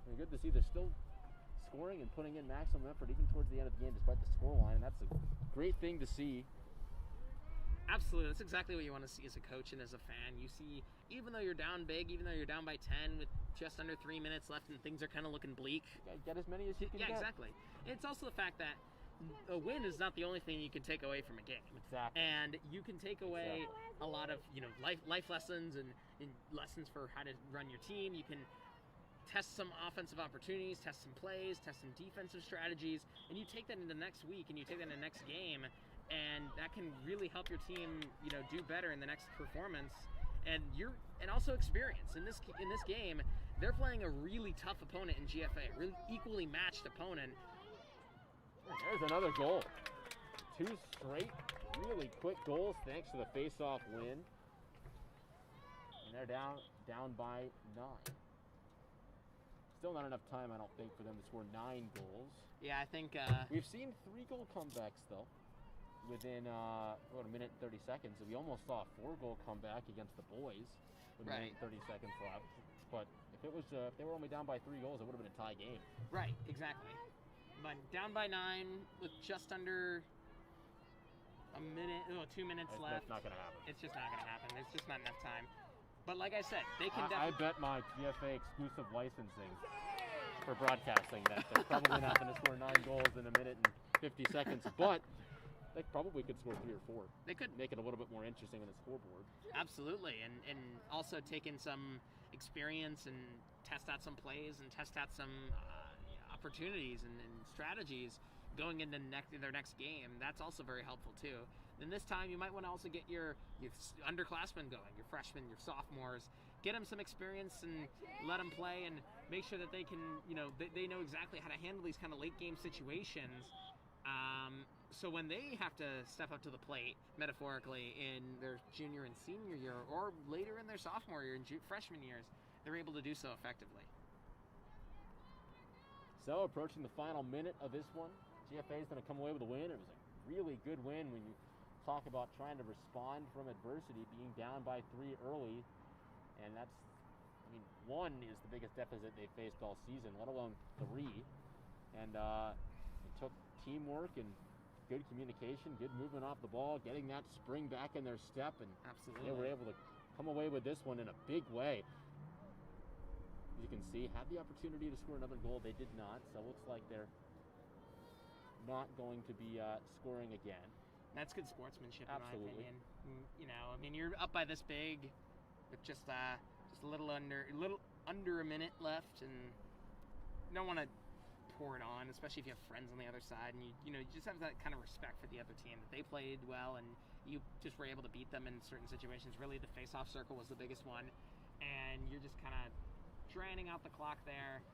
Speaker 2: And good to see they're still scoring and putting in maximum effort even towards the end of the game despite the scoreline. And that's a great thing to see.
Speaker 3: Absolutely. That's exactly what you want to see as a coach and as a fan. You see, even though you're down big, even though you're down by 10 with just under 3 minutes left and things are kind of looking bleak.
Speaker 2: Get as many as you can get.
Speaker 3: Yeah, exactly. And it's also the fact that a win is not the only thing you can take away from a game.
Speaker 2: Exactly.
Speaker 3: And you can take away a lot of life lessons and lessons for how to run your team. You can test some offensive opportunities, test some plays, test some defensive strategies, and you take that into next week and you take that into the next game, and that can really help your team do better in the next performance. And and also experience. In this game, they're playing a really tough opponent in GFA, a really equally matched opponent.
Speaker 2: There's another goal. 2 straight, really quick goals thanks to the face-off win. And they're down by 9. Still not enough time, I don't think, for them to score 9 goals.
Speaker 3: Yeah, I think...
Speaker 2: We've seen 3-goal comebacks, though, within, a minute and 30 seconds. So we almost saw a 4-goal comeback against the boys with a minute and 30 seconds left. But if they were only down by 3 goals, it would have been a tie game.
Speaker 3: Right, exactly. But down by 9 with just under 2 minutes left.
Speaker 2: That's not going to happen.
Speaker 3: It's just not going to happen. There's just not enough time. But like I said, they can
Speaker 2: I bet my GFA exclusive licensing for broadcasting that they're probably not going to score 9 goals in a minute and 50 seconds, but they probably could score 3 or 4.
Speaker 3: They could
Speaker 2: make it a little bit more interesting on the scoreboard.
Speaker 3: Absolutely, and also take in some experience and test out some plays and test out some opportunities and strategies going into their next game. That's also very helpful too. Then this time you might want to also get your underclassmen going, your freshmen, your sophomores, get them some experience and let them play and make sure that they can, they know exactly how to handle these kind of late game situations. So when they have to step up to the plate, metaphorically, in their junior and senior year, or later in their sophomore year and freshman years, they're able to do so effectively.
Speaker 2: So approaching the final minute of this one, GFA is going to come away with a win. It was a really good win when you talk about trying to respond from adversity, being down by 3 early, and that's, 1 is the biggest deficit they faced all season, let alone 3, and it took teamwork and good communication, good movement off the ball, getting that spring back in their step, and
Speaker 3: absolutely
Speaker 2: they were able to come away with this one in a big way. As you can see, had the opportunity to score another goal, they did not, so it looks like they're not going to be scoring again.
Speaker 3: That's good sportsmanship,
Speaker 2: absolutely,
Speaker 3: in my opinion. You're up by this big with just a little under a minute left, and you don't want to pour it on, especially if you have friends on the other side, and you just have that kind of respect for the other team, that they played well and you just were able to beat them in certain situations. Really, the face-off circle was the biggest one, and you're just kind of draining out the clock there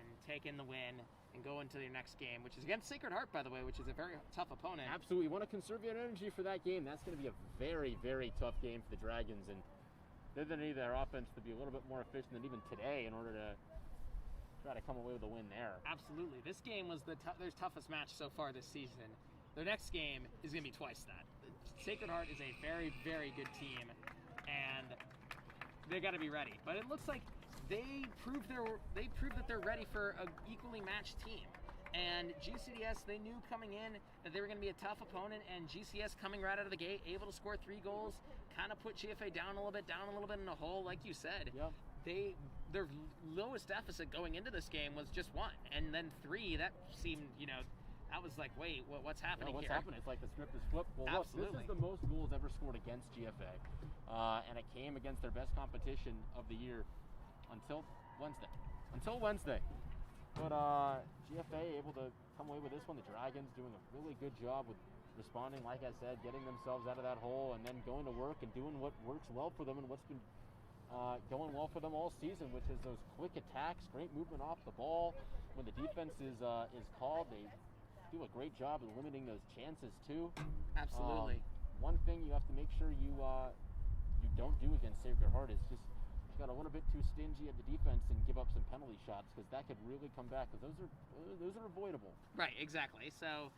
Speaker 3: and taking the win and go into your next game, which is against Sacred Heart, by the way, which is a very tough opponent.
Speaker 2: Absolutely. You want to conserve your energy for that game. That's going to be a very, very tough game for the Dragons, and they're going to need their offense to be a little bit more efficient than even today in order to try to come away with a win there.
Speaker 3: Absolutely. This game was their toughest match so far this season. Their next game is going to be twice that. Sacred Heart is a very, very good team, and they got to be ready. But it looks like they proved that they're ready for an equally matched team. And GCDS, they knew coming in that they were going to be a tough opponent, and GCS coming right out of the gate, able to score 3 goals, kind of put GFA down a little bit in a hole, like you said.
Speaker 2: Yep.
Speaker 3: Their lowest deficit going into this game was just 1, and then 3. That seemed, that was like, wait, what's happening here?
Speaker 2: What's happening? It's like the script is flipped. Well,
Speaker 3: absolutely.
Speaker 2: Look, this is the most goals ever scored against GFA, and it came against their best competition of the year until Wednesday. But GFA able to come away with this one. The Dragons doing a really good job with responding, like I said, getting themselves out of that hole and then going to work and doing what works well for them and what's been going well for them all season, which is those quick attacks, great movement off the ball. When the defense is called, they do a great job of limiting those chances too.
Speaker 3: Absolutely.
Speaker 2: One thing you have to make sure you don't do against Sacred Heart is just got a little bit too stingy at the defense and give up some penalty shots, because that could really come back, because those are avoidable.
Speaker 3: Right, exactly. So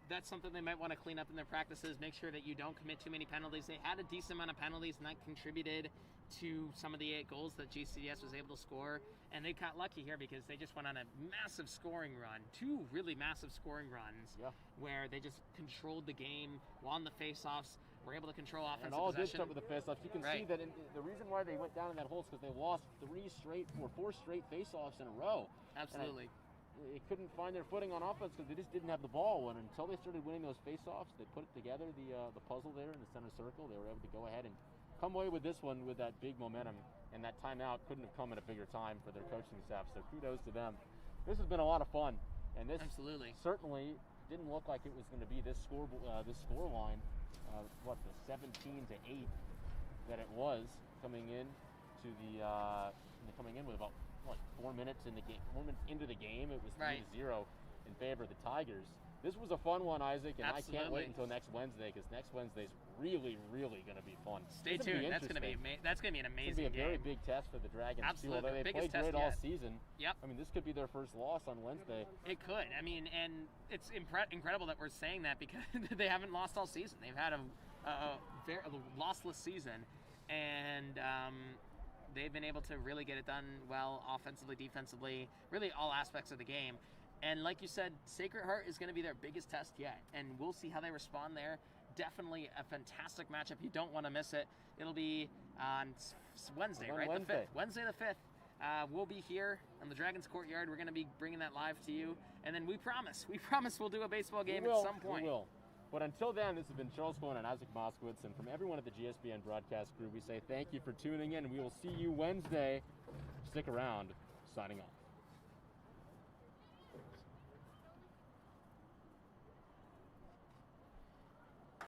Speaker 3: that's something they might want to clean up in their practices, make sure that you don't commit too many penalties. They had a decent amount of penalties, and that contributed to some of the 8 goals that GCDS was able to score, and they got lucky here because they just went on a massive scoring run, 2 really massive scoring runs, where they just controlled the game, won the face-offs, were able to control offensive
Speaker 2: and all
Speaker 3: possession.
Speaker 2: Did start with the face-offs. You can see that the reason why they went down in that hole is because they lost 4 straight face-offs in a row.
Speaker 3: Absolutely.
Speaker 2: They couldn't find their footing on offense because they just didn't have the ball. And until they started winning those face-offs, they put it together, the puzzle there in the center circle. They were able to go ahead and come away with this one with that big momentum. And that timeout couldn't have come at a bigger time for their coaching staff. So kudos to them. This has been a lot of fun. And this
Speaker 3: absolutely
Speaker 2: certainly didn't look like it was going to be this score line. The 17-8 that it was. coming in to the coming in with about 4 minutes in the game. 4 minutes into the game, it was 3-0 in favor of the Tigers. This was a fun one, Isaac, and
Speaker 3: Absolutely.
Speaker 2: I can't wait until next Wednesday, because next Wednesday's really, really going to be fun.
Speaker 3: Stay tuned. That's going to be an amazing
Speaker 2: It's going to be a very
Speaker 3: game.
Speaker 2: big test for the Dragons,
Speaker 3: Absolutely.
Speaker 2: too, although they
Speaker 3: Biggest
Speaker 2: played
Speaker 3: test
Speaker 2: great all
Speaker 3: yet.
Speaker 2: season.
Speaker 3: Yep.
Speaker 2: I mean, this could be their first loss on Wednesday.
Speaker 3: It could. I mean, and it's incredible that we're saying that, because they haven't lost all season. They've had a lossless season, and they've been able to really get it done well, offensively, defensively, really all aspects of the game. And like you said, Sacred Heart is going to be their biggest test yet, and we'll see how they respond there. Definitely a fantastic matchup. You don't want to miss it. It'll be on Wednesday, right?
Speaker 2: Wednesday.
Speaker 3: The 5th. Wednesday the 5th. We'll be here in the Dragons Courtyard. We're going to be bringing that live to you. And then we promise we'll do a baseball game at some point.
Speaker 2: We will. But until then, this has been Charles Cohen and Isaac Moskowitz. And from everyone at the GSBN broadcast crew, we say thank you for tuning in. We will see you Wednesday. Stick around. Signing off.